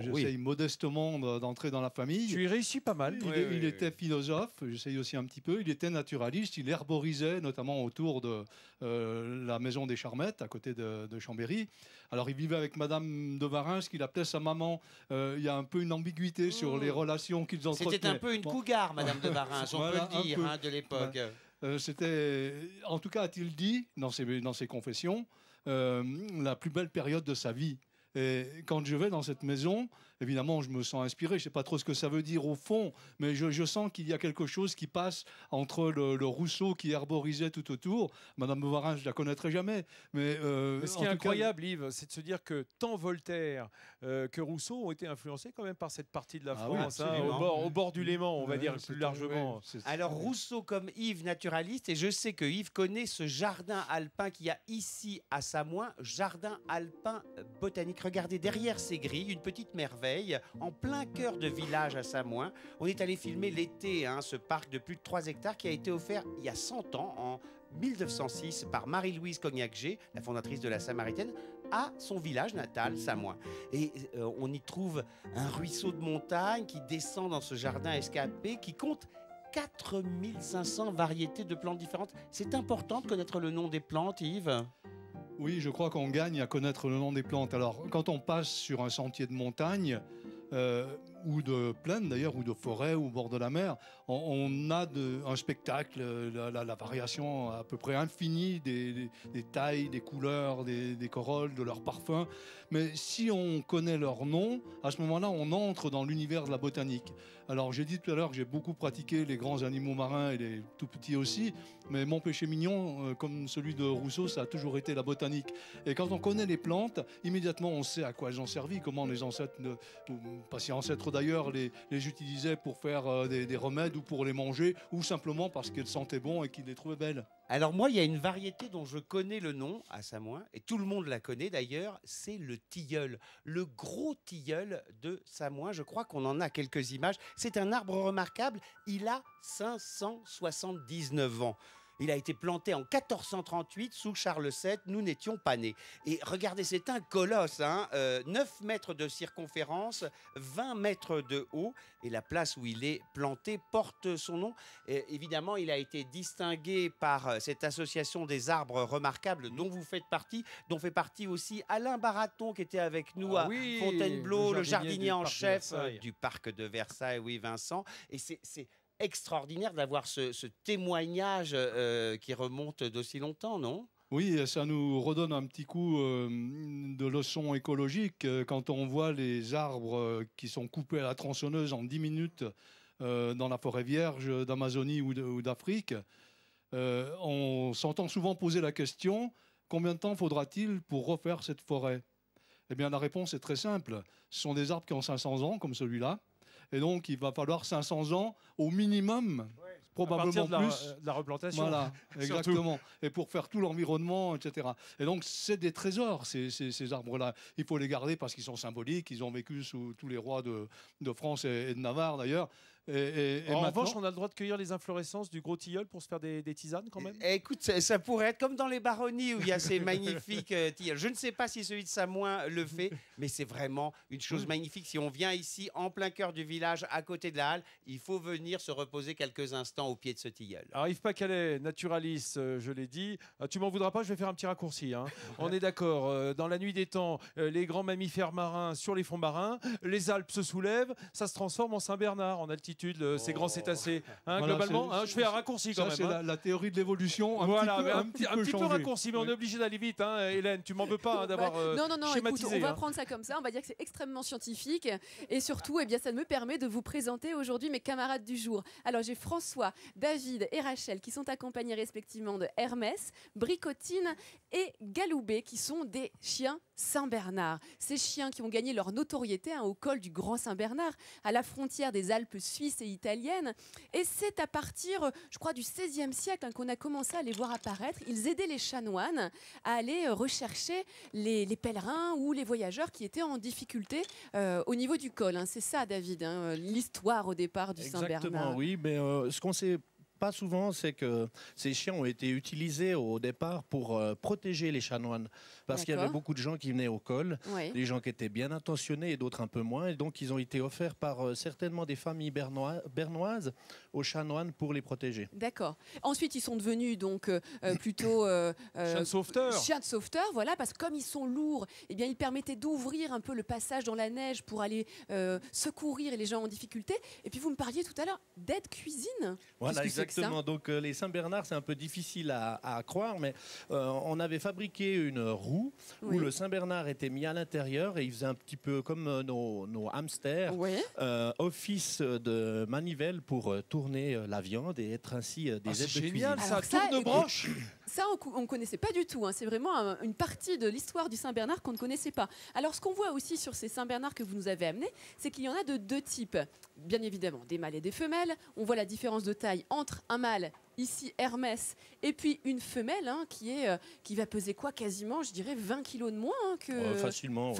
J'essaye modestement d'entrer dans la famille. Tu y réussis pas mal. Il était philosophe, j'essaye aussi un petit peu. Il était naturaliste, il herborisait notamment autour de la maison des Charmettes, à côté de Chambéry. Alors il vivait avec Madame de Varins, qu'il appelait sa maman. Il y a un peu une ambiguïté sur les relations qu'ils entretenaient. C'était un peu une cougar, Madame de Varins, on peut le dire, de l'époque. C'était, en tout cas a-t-il dit, dans ses confessions, la plus belle période de sa vie. Et quand je vais dans cette maison, évidemment, je me sens inspiré. Je ne sais pas trop ce que ça veut dire au fond, mais je sens qu'il y a quelque chose qui passe entre le Rousseau qui herborisait tout autour. Madame de Varins, je ne la connaîtrai jamais. Mais ce qui est incroyable, Yves, c'est de se dire que tant Voltaire que Rousseau ont été influencés quand même par cette partie de la France, au bord du Léman, on va dire plus largement. Alors Rousseau comme Yves, naturaliste, et je sais que Yves connaît ce jardin alpin qu'il y a ici à Samoin, jardin alpin botanique. Regardez derrière ces grilles, une petite merveille. soleil, en plein cœur de village à Samoin. On est allé filmer l'été, ce parc de plus de 3 hectares qui a été offert il y a 100 ans, en 1906, par Marie-Louise Cognac-G, la fondatrice de la Samaritaine, à son village natal, Samoin. Et on y trouve un ruisseau de montagne qui descend dans ce jardin escapé qui compte 4500 variétés de plantes différentes. C'est important de connaître le nom des plantes, Yves? Oui, je crois qu'on gagne à connaître le nom des plantes. Alors, quand on passe sur un sentier de montagne, ou de plaine d'ailleurs, ou de forêt, ou au bord de la mer, on a un spectacle, la variation à peu près infinie des tailles, des couleurs, des corolles, de leurs parfums. Mais si on connaît leur nom, à ce moment-là, on entre dans l'univers de la botanique. Alors, j'ai dit tout à l'heure que j'ai beaucoup pratiqué les grands animaux marins et les tout petits aussi, mais mon péché mignon, comme celui de Rousseau, ça a toujours été la botanique. Et quand on connaît les plantes, immédiatement on sait à quoi elles ont servi, comment les ancêtres, pas si ancêtres d'ailleurs, les utilisaient pour faire des remèdes ou pour les manger, ou simplement parce qu'elles sentaient bon et qu'ils les trouvaient belles. Alors moi, il y a une variété dont je connais le nom à Samoin, et tout le monde la connaît d'ailleurs, c'est le tilleul. Le gros tilleul de Samoin, je crois qu'on en a quelques images. C'est un arbre remarquable, il a 579 ans. Il a été planté en 1438 sous Charles VII, nous n'étions pas nés. Et regardez, c'est un colosse, 9 mètres de circonférence, 20 mètres de haut. Et la place où il est planté porte son nom. Et évidemment, il a été distingué par cette association des arbres remarquables dont vous faites partie, dont fait partie aussi Alain Baraton qui était avec nous à Fontainebleau, le jardinier en chef du parc de Versailles, oui Vincent. Et c'est extraordinaire d'avoir ce témoignage qui remonte d'aussi longtemps, non? Oui, ça nous redonne un petit coup de leçon écologique quand on voit les arbres qui sont coupés à la tronçonneuse en 10 minutes dans la forêt vierge d'Amazonie ou d'Afrique. On s'entend souvent poser la question, combien de temps faudra-t-il pour refaire cette forêt? Eh bien, la réponse est très simple. Ce sont des arbres qui ont 500 ans, comme celui-là. Et donc, il va falloir 500 ans au minimum, probablement plus. De la replantation. Voilà, exactement. Et pour faire tout l'environnement, etc. Et donc, c'est des trésors, ces arbres-là. Il faut les garder parce qu'ils sont symboliques. Ils ont vécu sous tous les rois de France et de Navarre, d'ailleurs. En revanche, on a le droit de cueillir les inflorescences du gros tilleul pour se faire des tisanes quand même. Écoute, ça pourrait être comme dans les baronnies où il y a ces magnifiques tilleuls. Je ne sais pas si celui de Samoin le fait, mais c'est vraiment une chose magnifique. Si on vient ici, en plein cœur du village, à côté de la halle, il faut venir se reposer quelques instants au pied de ce tilleul. Alors Yves Pacallet, naturaliste, je l'ai dit. Tu m'en voudras pas, je vais faire un petit raccourci. On est d'accord, dans la nuit des temps, les grands mammifères marins sur les fonds marins, les Alpes se soulèvent, ça se transforme en Saint-Bernard, en altitude. Ces grands cétacés, Voilà, globalement, je fais un raccourci quand même. C'est la théorie de l'évolution, un petit peu raccourci, mais on est obligé d'aller vite. Hélène, tu m'en veux pas d'avoir non, schématisé. Écoute, on va prendre ça comme ça, on va dire que c'est extrêmement scientifique, et surtout, ça me permet de vous présenter aujourd'hui mes camarades du jour. Alors, j'ai François, David et Rachel qui sont accompagnés respectivement de Hermès, Bricotine et Galoubet, qui sont des chiens Saint-Bernard. Ces chiens qui ont gagné leur notoriété au col du Grand Saint-Bernard, à la frontière des Alpes suisses et italiennes. Et c'est à partir, je crois, du XVIe siècle qu'on a commencé à les voir apparaître. Ils aidaient les chanoines à aller rechercher les pèlerins ou les voyageurs qui étaient en difficulté au niveau du col. C'est ça, David, l'histoire au départ du Saint-Bernard. Exactement, oui. Mais ce qu'on sait pas souvent, c'est que ces chiens ont été utilisés au départ pour protéger les chanoines. Parce qu'il y avait beaucoup de gens qui venaient au col, des gens qui étaient bien intentionnés et d'autres un peu moins. Et donc, ils ont été offerts par certainement des familles bernoises aux chanoines pour les protéger. D'accord. Ensuite, ils sont devenus donc plutôt chiens de sauveteurs. Chiens de sauveteurs, voilà, parce que comme ils sont lourds, ils permettaient d'ouvrir un peu le passage dans la neige pour aller secourir les gens en difficulté. Et puis, vous me parliez tout à l'heure d'aide cuisine. Voilà, exactement. Donc, les Saint-Bernard, c'est un peu difficile à croire, mais on avait fabriqué une roue où le Saint-Bernard était mis à l'intérieur et il faisait un petit peu comme nos hamsters, office de manivelle pour tourner la viande et être ainsi des aides de cuisine. Ça tourne broche. ça, on ne connaissait pas du tout. Hein. C'est vraiment une partie de l'histoire du Saint-Bernard qu'on ne connaissait pas. Alors, ce qu'on voit aussi sur ces Saint-Bernard que vous nous avez amenés, c'est qu'il y en a de deux types. Bien évidemment, des mâles et des femelles. On voit la différence de taille entre un mâle, ici Hermès, et puis une femelle hein, qui va peser quoi quasiment, je dirais, 20 kilos de moins hein, que, facilement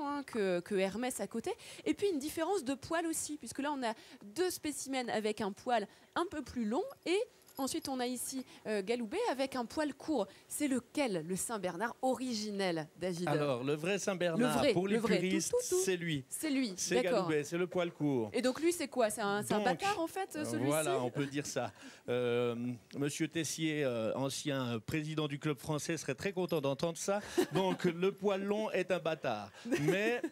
hein, que Hermès à côté. Et puis une différence de poil aussi, puisque là, on a deux spécimens avec un poil un peu plus long et ensuite, on a ici Galoubet avec un poil court. C'est lequel, le Saint-Bernard originel, David? Alors, le vrai Saint-Bernard, pour les puristes, c'est lui. C'est lui, c'est Galoubet, c'est le poil court. Et donc, lui, c'est quoi? C'est un bâtard, en fait, celui-ci? Voilà, on peut dire ça. Monsieur Tessier, ancien président du club français, serait très content d'entendre ça. Donc, le poil long est un bâtard. Mais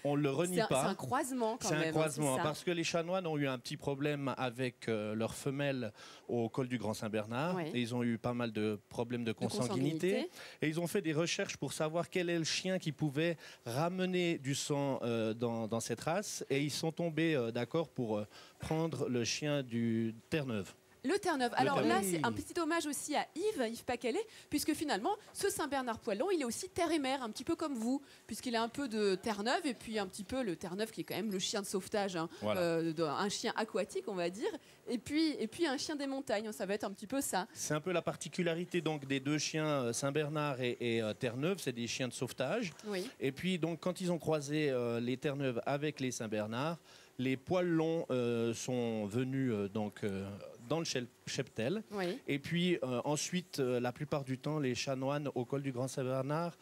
on ne le renie pas. C'est un croisement, quand même. C'est un croisement, parce que les chanoines ont eu un petit problème avec leur femelle au col du Grand Saint-Bernard. Oui. Et ils ont eu pas mal de problèmes de consanguinité. Et ils ont fait des recherches pour savoir quel est le chien qui pouvait ramener du sang dans cette race. Et ils sont tombés d'accord pour prendre le chien du Terre-Neuve. Le Terre-Neuve. Alors là, c'est un petit hommage aussi à Yves Pacalet, puisque finalement, ce Saint-Bernard poil-long, il est aussi terre et mer, un petit peu comme vous, puisqu'il a un peu de Terre-Neuve, et puis un petit peu le Terre-Neuve qui est quand même le chien de sauvetage, hein, voilà. Un chien aquatique, on va dire, et puis un chien des montagnes, ça va être un petit peu ça. C'est un peu la particularité donc, des deux chiens, Saint-Bernard et Terre-Neuve, c'est des chiens de sauvetage. Oui. Et puis, donc, quand ils ont croisé les Terre-Neuve avec les Saint-Bernard, les poils longs sont venus dans le cheptel. Oui. Et puis ensuite, la plupart du temps, les chanoines au col du Grand Saint-Bernard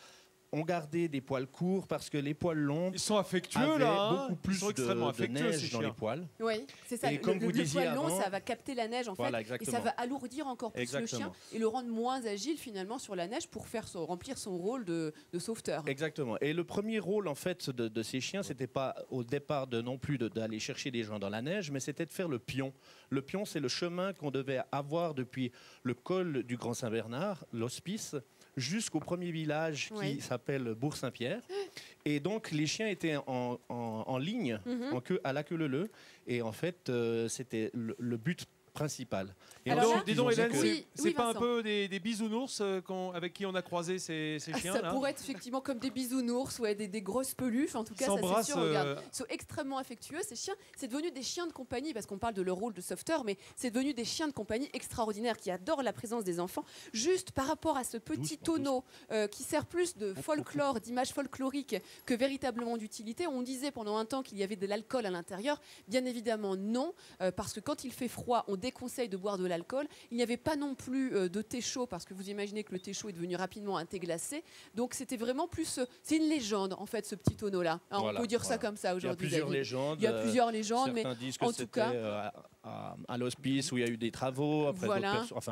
ont gardé des poils courts parce que les poils longs ils sont affectueux là, beaucoup plus de neige dans les poils. Oui, c'est ça. Et comme vous disiez poil long, avant, ça va capter la neige en fait, et ça va alourdir encore plus le chien et le rendre moins agile finalement sur la neige pour remplir son rôle de sauveteur. Exactement. Et le premier rôle en fait de ces chiens, c'était pas au départ non plus d'aller chercher des gens dans la neige, mais c'était de faire le pion. Le pion, c'est le chemin qu'on devait avoir depuis le col du Grand Saint-Bernard, l'hospice, jusqu'au premier village qui s'appelle Bourg-Saint-Pierre. Et donc, les chiens étaient en ligne, à la queue leu-leu. Et en fait, c'était le but principal. Et alors, dis donc, Hélène, c'est pas un peu des bisounours avec qui on a croisé ces chiens ça pourrait être effectivement comme des bisounours, des grosses peluches. En tout cas, ça c'est sûr. Regarde, ils sont extrêmement affectueux, ces chiens. C'est devenu des chiens de compagnie, parce qu'on parle de leur rôle de sauveteur, mais c'est devenu des chiens de compagnie extraordinaires qui adorent la présence des enfants. Juste par rapport à ce petit tonneau qui sert plus de folklore, d'image folklorique que véritablement d'utilité. On disait pendant un temps qu'il y avait de l'alcool à l'intérieur. Bien évidemment, non, parce que quand il fait froid, on déconseille de boire de l'alcool. Il n'y avait pas non plus de thé chaud, parce que vous imaginez que le thé chaud est devenu rapidement un thé glacé. Donc c'était vraiment plus... c'est une légende, en fait, ce petit tonneau-là. Hein, on peut dire ça comme ça aujourd'hui. Il y a plusieurs légendes, mais en tout cas... à l'hospice où il y a eu des travaux. Après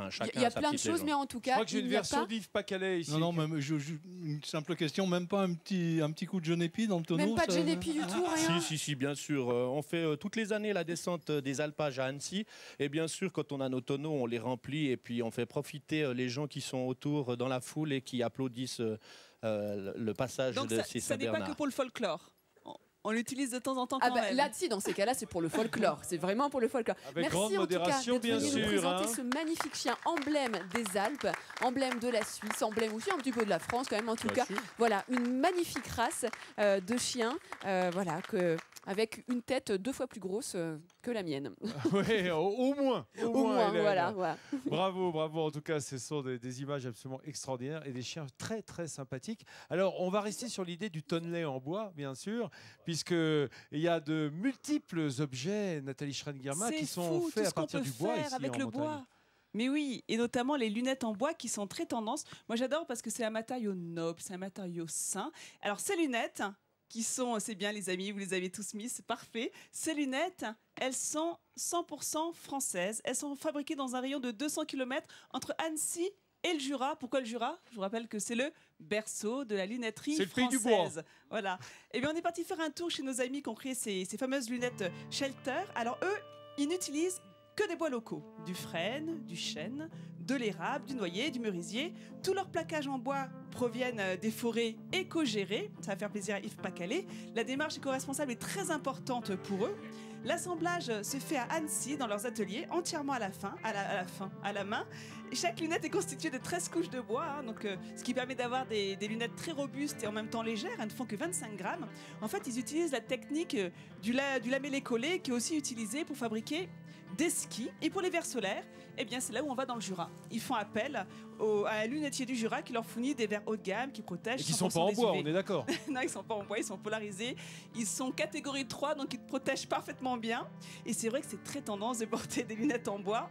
chacun il y a plein de choses, mais en tout cas... Je crois que j'ai une version d'Yves Pacalet ici. Non, mais une simple question, même pas un petit coup de genépi dans le tonneau? Même pas de genépi du tout, rien? Si, bien sûr. On fait toutes les années la descente des alpages à Annecy. Et bien sûr, quand on a nos tonneaux, on les remplit et puis on fait profiter les gens qui sont autour dans la foule et qui applaudissent le passage de ces Saint-Bernard. Donc ça n'est pas que pour le folklore. On l'utilise de temps en temps quand même. Là, dans ces cas-là, c'est pour le folklore. C'est vraiment pour le folklore. Avec grande modération, bien sûr. Merci en tout cas d'être venu nous présenter ce magnifique chien, emblème des Alpes, emblème de la Suisse, emblème aussi un petit peu de la France quand même. En tout cas, voilà, une magnifique race de chiens, avec une tête 2 fois plus grosse que la mienne. Oui, au moins. Voilà. Bravo. En tout cas, ce sont des images absolument extraordinaires et des chiens très, très sympathiques. Alors, on va rester sur l'idée du tonnellet en bois, bien sûr, puisqu'il y a de multiples objets, Nathalie Schrein-Guillermin, qui sont faits à partir du bois ici avec en le montagne. bois. Mais oui, et notamment les lunettes en bois qui sont très tendance. Moi, j'adore parce que c'est un matériau noble, c'est un matériau sain. Alors, ces lunettes... qui sont, c'est bien les amis, vous les avez tous mis, c'est parfait. Ces lunettes, elles sont 100% françaises. Elles sont fabriquées dans un rayon de 200 km entre Annecy et le Jura. Pourquoi le Jura? Je vous rappelle que c'est le berceau de la lunetterie française. C'est le pays du bois. Voilà. Et bien, on est parti faire un tour chez nos amis qui ont créé ces fameuses lunettes Shelter. Alors eux, ils n'utilisent que des bois locaux, du frêne, du chêne, de l'érable, du noyer, du merisier. Tous leurs plaquages en bois proviennent des forêts éco-gérées. Ça va faire plaisir à Yves Pacalet. La démarche éco-responsable est très importante pour eux. L'assemblage se fait à Annecy, dans leurs ateliers, entièrement à la main. Et chaque lunette est constituée de 13 couches de bois, hein, donc, ce qui permet d'avoir des lunettes très robustes et en même temps légères. Elles ne font que 25 grammes. En fait, ils utilisent la technique du lamellé-collé qui est aussi utilisée pour fabriquer des skis. Et pour les verres solaires, eh bien, c'est là où on va dans le Jura. Ils font appel à un lunetier du Jura qui leur fournit des verres haut de gamme qui protègent. Et qui ne sont pas en bois, on est d'accord. Non, ils ne sont pas en bois, ils sont polarisés. Ils sont catégorie 3, donc ils te protègent parfaitement bien. Et c'est vrai que c'est très tendance de porter des lunettes en bois.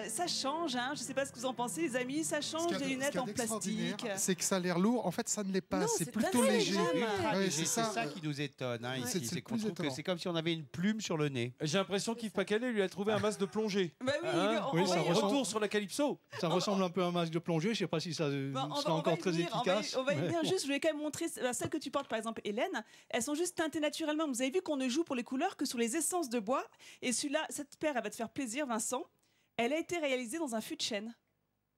Ça change, hein. Je ne sais pas ce que vous en pensez, les amis. Ça change des lunettes en plastique. C'est que ça a l'air lourd. En fait, ça ne l'est pas. C'est plutôt léger. C'est ça qui nous étonne. Hein, ici, c'est qu'on trouve que c'est comme si on avait une plume sur le nez. J'ai l'impression qu'Yves Pacalet lui a trouvé un masque de plongée. Bah oui, oui, ça retour sur la Calypso. Ça ressemble un peu à un masque de plongée. Je ne sais pas si ça sera encore très efficace. On va y venir. Juste, je voulais quand même montrer celles que tu portes, par exemple, Hélène. Elles sont juste teintées naturellement. Vous avez vu qu'on ne joue pour les couleurs que sur les essences de bois. Et celui-là, cette paire, elle va te faire plaisir, Vincent. Elle a été réalisée dans un fût de chêne.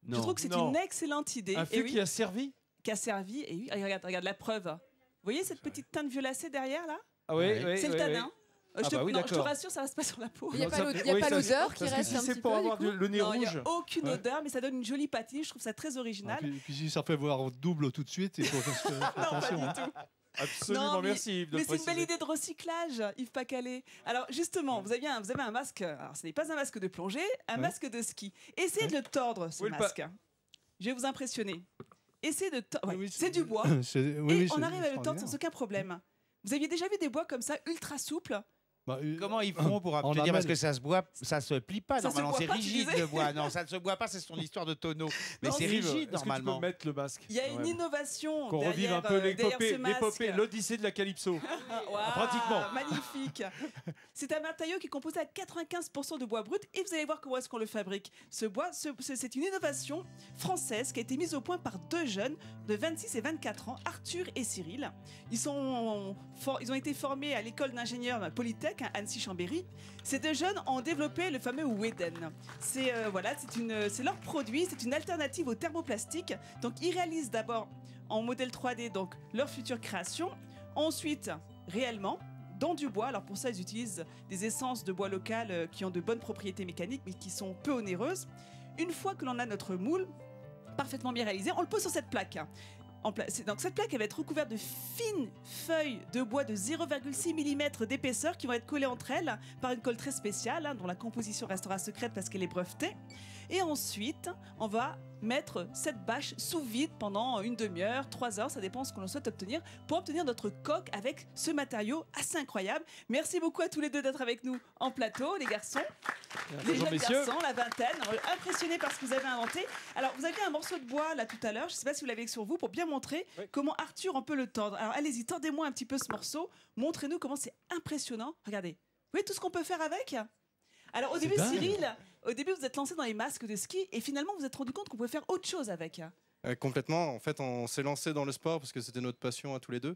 Je trouve que c'est une excellente idée. Un fût qui a servi. Qui a servi. Et oui, regarde la preuve. Vous voyez cette petite teinte violacée derrière là? Ah oui, c'est le tanin. Je te rassure, ça reste pas sur la peau. Il n'y a pas l'odeur qui reste un petit peu. C'est pour avoir le nez rouge. Il n'y a aucune odeur, mais ça donne une jolie patine. Je trouve ça très original. Puis si ça fait voir double tout de suite, il faut faire attention. Non, pas du tout. Absolument, merci Yves de mais c'est une belle idée de recyclage, Yves Pacalet. Alors justement, vous avez un masque, alors ce n'est pas un masque de plongée, un masque de ski. Essayez de le tordre, ce masque. Je vais vous impressionner. Essayez de tordre. C'est du bois. Et on arrive à le tordre sans aucun problème. Vous aviez déjà vu des bois comme ça, ultra souples? Comment ils font pour obtenir, parce que ça se plie pas normalement, c'est rigide le bois. Non, ça ne se boit pas, c'est son histoire de tonneau. Mais c'est rigide normalement. Est-ce que tu peux mettre le masque? Il y a une innovation. Qu'on revive un peu l'épopée, l'Odyssée de la Calypso. Pratiquement. Magnifique. C'est un matériau qui est composé à 95% de bois brut et vous allez voir comment est-ce qu'on le fabrique. Ce bois, c'est une innovation française qui a été mise au point par deux jeunes de 26 et 24 ans, Arthur et Cyril. Ils ont été formés à l'école d'ingénieurs Polytech, Annecy-Chambéry. Ces deux jeunes ont développé le fameux Weden. C'est leur produit, c'est une alternative au thermoplastique. Donc ils réalisent d'abord en modèle 3D donc leur future création. Ensuite, réellement, dans du bois. Alors pour ça, ils utilisent des essences de bois local qui ont de bonnes propriétés mécaniques mais qui sont peu onéreuses. Une fois que l'on a notre moule parfaitement bien réalisé, on le pose sur cette plaque. Donc cette plaque elle va être recouverte de fines feuilles de bois de 0,6 mm d'épaisseur qui vont être collées entre elles par une colle très spéciale dont la composition restera secrète parce qu'elle est brevetée. Et ensuite, on va mettre cette bâche sous vide pendant une demi-heure, 3 heures, ça dépend de ce que l'on souhaite obtenir, pour obtenir notre coque avec ce matériau assez incroyable. Merci beaucoup à tous les deux d'être avec nous en plateau, les garçons. Les jeunes garçons, la vingtaine, impressionnés par ce que vous avez inventé. Alors, vous avez un morceau de bois là tout à l'heure, je ne sais pas si vous l'avez sur vous, pour bien montrer comment Arthur on peut le tordre. Alors, allez-y, tordez-moi un petit peu ce morceau, montrez-nous comment c'est impressionnant. Regardez, vous voyez tout ce qu'on peut faire avec? Alors, au début, Cyril, vous êtes lancé dans les masques de ski et finalement, vous vous êtes rendu compte qu'on pouvait faire autre chose avec. Complètement. En fait, on s'est lancé dans le sport parce que c'était notre passion à tous les deux.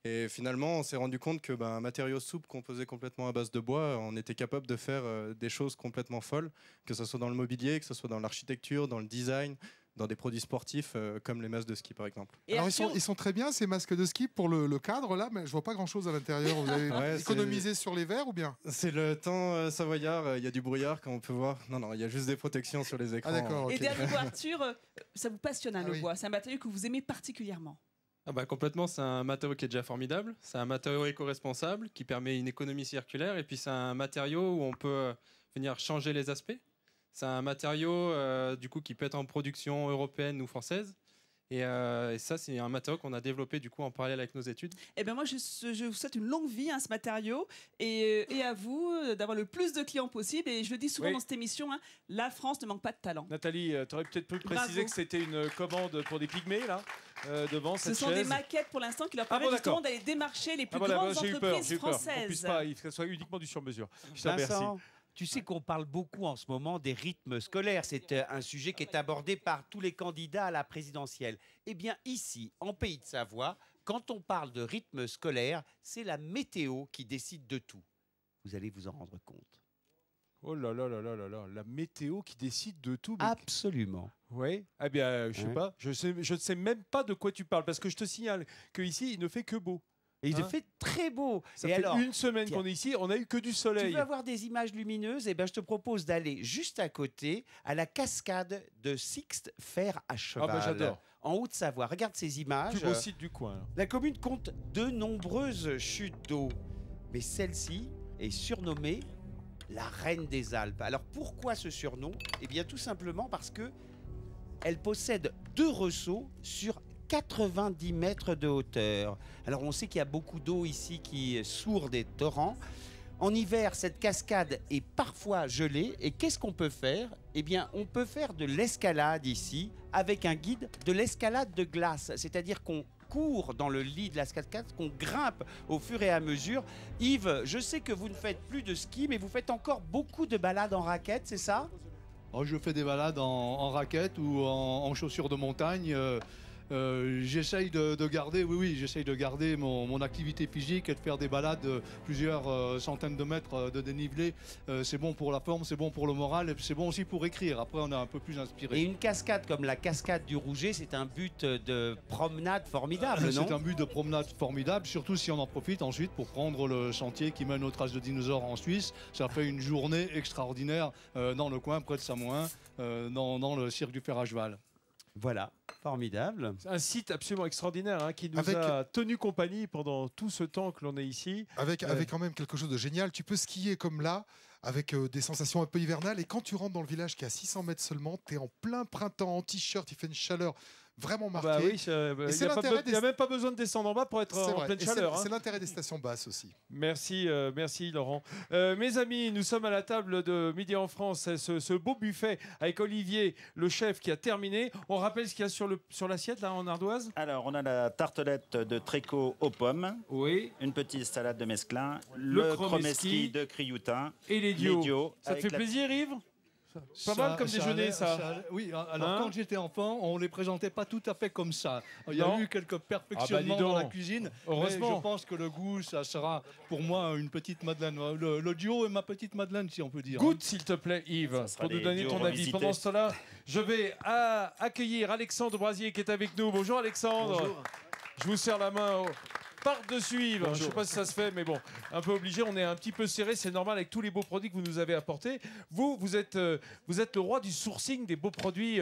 Et finalement, on s'est rendu compte que un matériau souple composé complètement à base de bois, on était capable de faire des choses complètement folles, que ce soit dans le mobilier, que ce soit dans l'architecture, dans le design, dans des produits sportifs comme les masques de ski par exemple. Et alors ils sont très bien ces masques de ski pour le cadre là, mais je vois pas grand chose à l'intérieur. Vous avez économisé sur les verres ou bien? C'est le temps savoyard, il y a du brouillard comme on peut voir. Non, il y a juste des protections sur les écrans. Ah, d'accord, Et dernier coup, Arthur, ça vous passionne le bois, c'est un matériau que vous aimez particulièrement? Complètement, c'est un matériau qui est déjà formidable, c'est un matériau éco-responsable qui permet une économie circulaire et puis c'est un matériau où on peut venir changer les aspects. C'est un matériau du coup qui peut être en production européenne ou française. Et ça, c'est un matériau qu'on a développé du coup en parallèle avec nos études. Eh bien moi, je vous souhaite une longue vie à ce matériau et à vous d'avoir le plus de clients possible. Et je le dis souvent dans cette émission, la France ne manque pas de talent. Nathalie, tu aurais peut-être pu préciser que c'était une commande pour des pygmées là, devant cette chaise. Ce sont des maquettes pour l'instant qui leur permettent justement d'aller démarcher les plus grandes entreprises françaises. On puisse pas, que ce soit uniquement du sur-mesure. Vincent, tu sais qu'on parle beaucoup en ce moment des rythmes scolaires. C'est un sujet qui est abordé par tous les candidats à la présidentielle. Eh bien, ici, en Pays de Savoie, quand on parle de rythme scolaire, c'est la météo qui décide de tout. Vous allez vous en rendre compte. Oh là là là là là là, la météo qui décide de tout. Absolument. Oui. Eh bien, je sais pas. Je ne sais même pas de quoi tu parles parce que je te signale qu'ici, il ne fait que beau. Et il fait très beau. Ça et fait alors, une semaine qu'on est ici, on n'a eu que du soleil. Tu veux avoir des images lumineuses? Eh ben, je te propose d'aller juste à côté, à la cascade de Sixte Fer à cheval. Ah bah j'adore. En Haute-Savoie. Regarde ces images. Plus beau site du coin. Alors. La commune compte de nombreuses chutes d'eau. Mais celle-ci est surnommée la Reine des Alpes. Alors pourquoi ce surnom? Eh bien tout simplement parce que elle possède 2 ressauts sur 90 mètres de hauteur. Alors on sait qu'il y a beaucoup d'eau ici qui sourd des torrents. En hiver, cette cascade est parfois gelée. Et qu'est-ce qu'on peut faire? Eh bien, on peut faire de l'escalade ici avec un guide, de l'escalade de glace. C'est-à-dire qu'on court dans le lit de la cascade, qu'on grimpe au fur et à mesure. Yves, je sais que vous ne faites plus de ski, mais vous faites encore beaucoup de balades en raquettes, c'est ça? Oh, je fais des balades en raquettes ou en chaussures de montagne. J'essaye de garder, j'essaye de garder mon activité physique et de faire des balades de plusieurs centaines de mètres de dénivelé. C'est bon pour la forme, c'est bon pour le moral et c'est bon aussi pour écrire. Après, on est un peu plus inspiré. Et une cascade comme la cascade du Rouget, c'est un but de promenade formidable, non? C'est un but de promenade formidable, surtout si on en profite ensuite pour prendre le sentier qui mène aux traces de dinosaures en Suisse. Ça fait une journée extraordinaire dans le coin, près de Samoin, dans le cirque du fer à cheval. Voilà, formidable. Un site absolument extraordinaire qui nous a tenu compagnie pendant tout ce temps que l'on est ici. Avec quand même quelque chose de génial. Tu peux skier comme là, avec des sensations un peu hivernales. Et quand tu rentres dans le village qui est à 600 mètres seulement, tu es en plein printemps, en t-shirt, il fait une chaleur vraiment marquée. Bah oui, il n'y a même pas besoin de descendre en bas pour être en pleine chaleur. C'est l'intérêt des stations basses aussi. Merci, merci Laurent. Mes amis, nous sommes à la table de Midi en France, ce beau buffet avec Olivier, le chef, qui a terminé. On rappelle ce qu'il y a sur l'assiette là en ardoise. Alors, on a la tartelette de tréco aux pommes, une petite salade de mesclin, le chromeski de Crioutin et les dio. Ça te fait plaisir, Yves? Pas mal comme déjeuner, ça. Oui, alors quand j'étais enfant, on ne les présentait pas tout à fait comme ça. Il y a eu quelques perfectionnements dans la cuisine. Heureusement. Je pense que le goût, ça sera pour moi une petite madeleine. Le duo est ma petite madeleine, si on peut dire. Goûte, s'il te plaît, Yves, pour nous donner ton avis. Pendant ce temps-là, je vais accueillir Alexandre Brasier qui est avec nous. Bonjour Alexandre. Bonjour. Je vous serre la main par-dessus Yves. Je ne sais pas si ça se fait, mais bon, un peu obligé. On est un petit peu serré, c'est normal avec tous les beaux produits que vous nous avez apportés. Vous êtes le roi du sourcing des beaux produits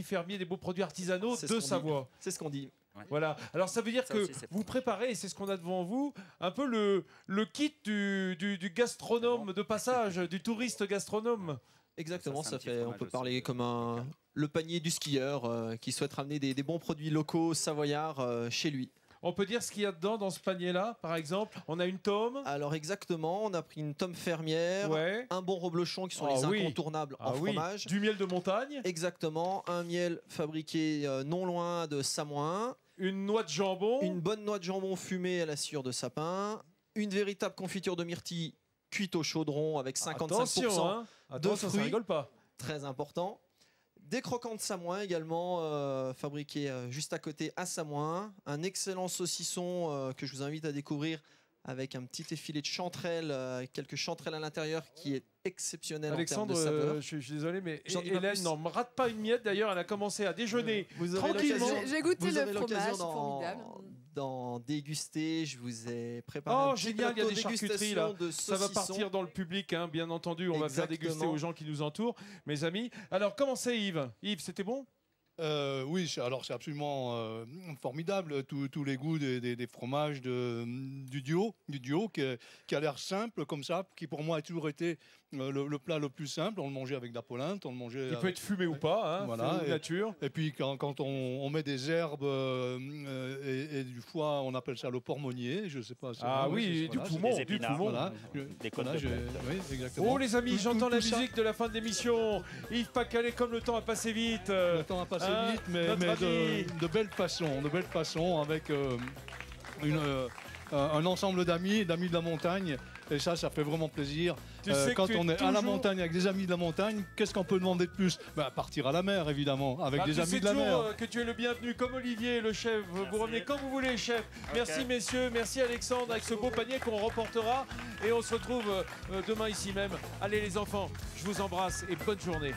fermiers, des beaux produits artisanaux de Savoie. C'est ce qu'on dit. Ouais. Voilà. Alors ça veut dire que vous préparez, et c'est ce qu'on a devant vous, un peu le kit du gastronome de passage, du touriste gastronome. Exactement, on peut parler comme le panier du skieur qui souhaite ramener des bons produits locaux savoyards chez lui. On peut dire ce qu'il y a dedans dans ce panier-là, par exemple. On a une tome. Alors exactement, on a pris une tome fermière, un bon reblochon qui sont les incontournables en fromage. Du miel de montagne. Exactement, un miel fabriqué non loin de Samoin. Une noix de jambon. Une bonne noix de jambon fumée à la sciure de sapin. Une véritable confiture de myrtille cuite au chaudron avec 55% de fruits. Ça rigole pas. Très important. Des croquants de Samoin également, fabriqués juste à côté à Samoin. Un excellent saucisson que je vous invite à découvrir avec un petit effilé de chanterelle, quelques chanterelles à l'intérieur qui est exceptionnel Alexandre, en termes de saveur. je suis désolé, mais Hélène n'en rate pas une miette. D'ailleurs, elle a commencé à déjeuner tranquillement. J'ai goûté le fromage, formidable. D'en déguster, je vous ai préparé un petit génial, il y a des plateau charcuteries là. de Ça va partir dans le public, bien entendu. On va faire déguster aux gens qui nous entourent, mes amis. Alors, comment c'est Yves? Yves, c'était bon? Oui, alors c'est absolument formidable, tous les goûts des fromages du duo qui a l'air simple comme ça, qui pour moi a toujours été le plat le plus simple. On le mangeait avec de la polenta, on le mangeait. Il peut être fumé ou pas, voilà, nature. Et puis quand on met des herbes et du foie, on appelle ça le pormonnier. Je sais pas. Du poumon, du poumon. Voilà. Des côtes de bœuf. Oui, exactement. Oh les amis, j'entends la musique de la fin de l'émission. Yves Pacalé, comme le temps a passé vite. Le temps a passé vite, mais de belle façon, avec un ensemble d'amis de la montagne. Et ça fait vraiment plaisir. Quand on est à la montagne avec des amis de la montagne, qu'est-ce qu'on peut demander de plus? Partir à la mer, évidemment, avec des amis de la mer. Que tu es le bienvenu, comme Olivier, le chef. Vous revenez quand vous voulez, chef. Merci, messieurs. Merci, Alexandre, avec ce beau panier qu'on remportera. Et on se retrouve demain ici même. Allez, les enfants, je vous embrasse et bonne journée.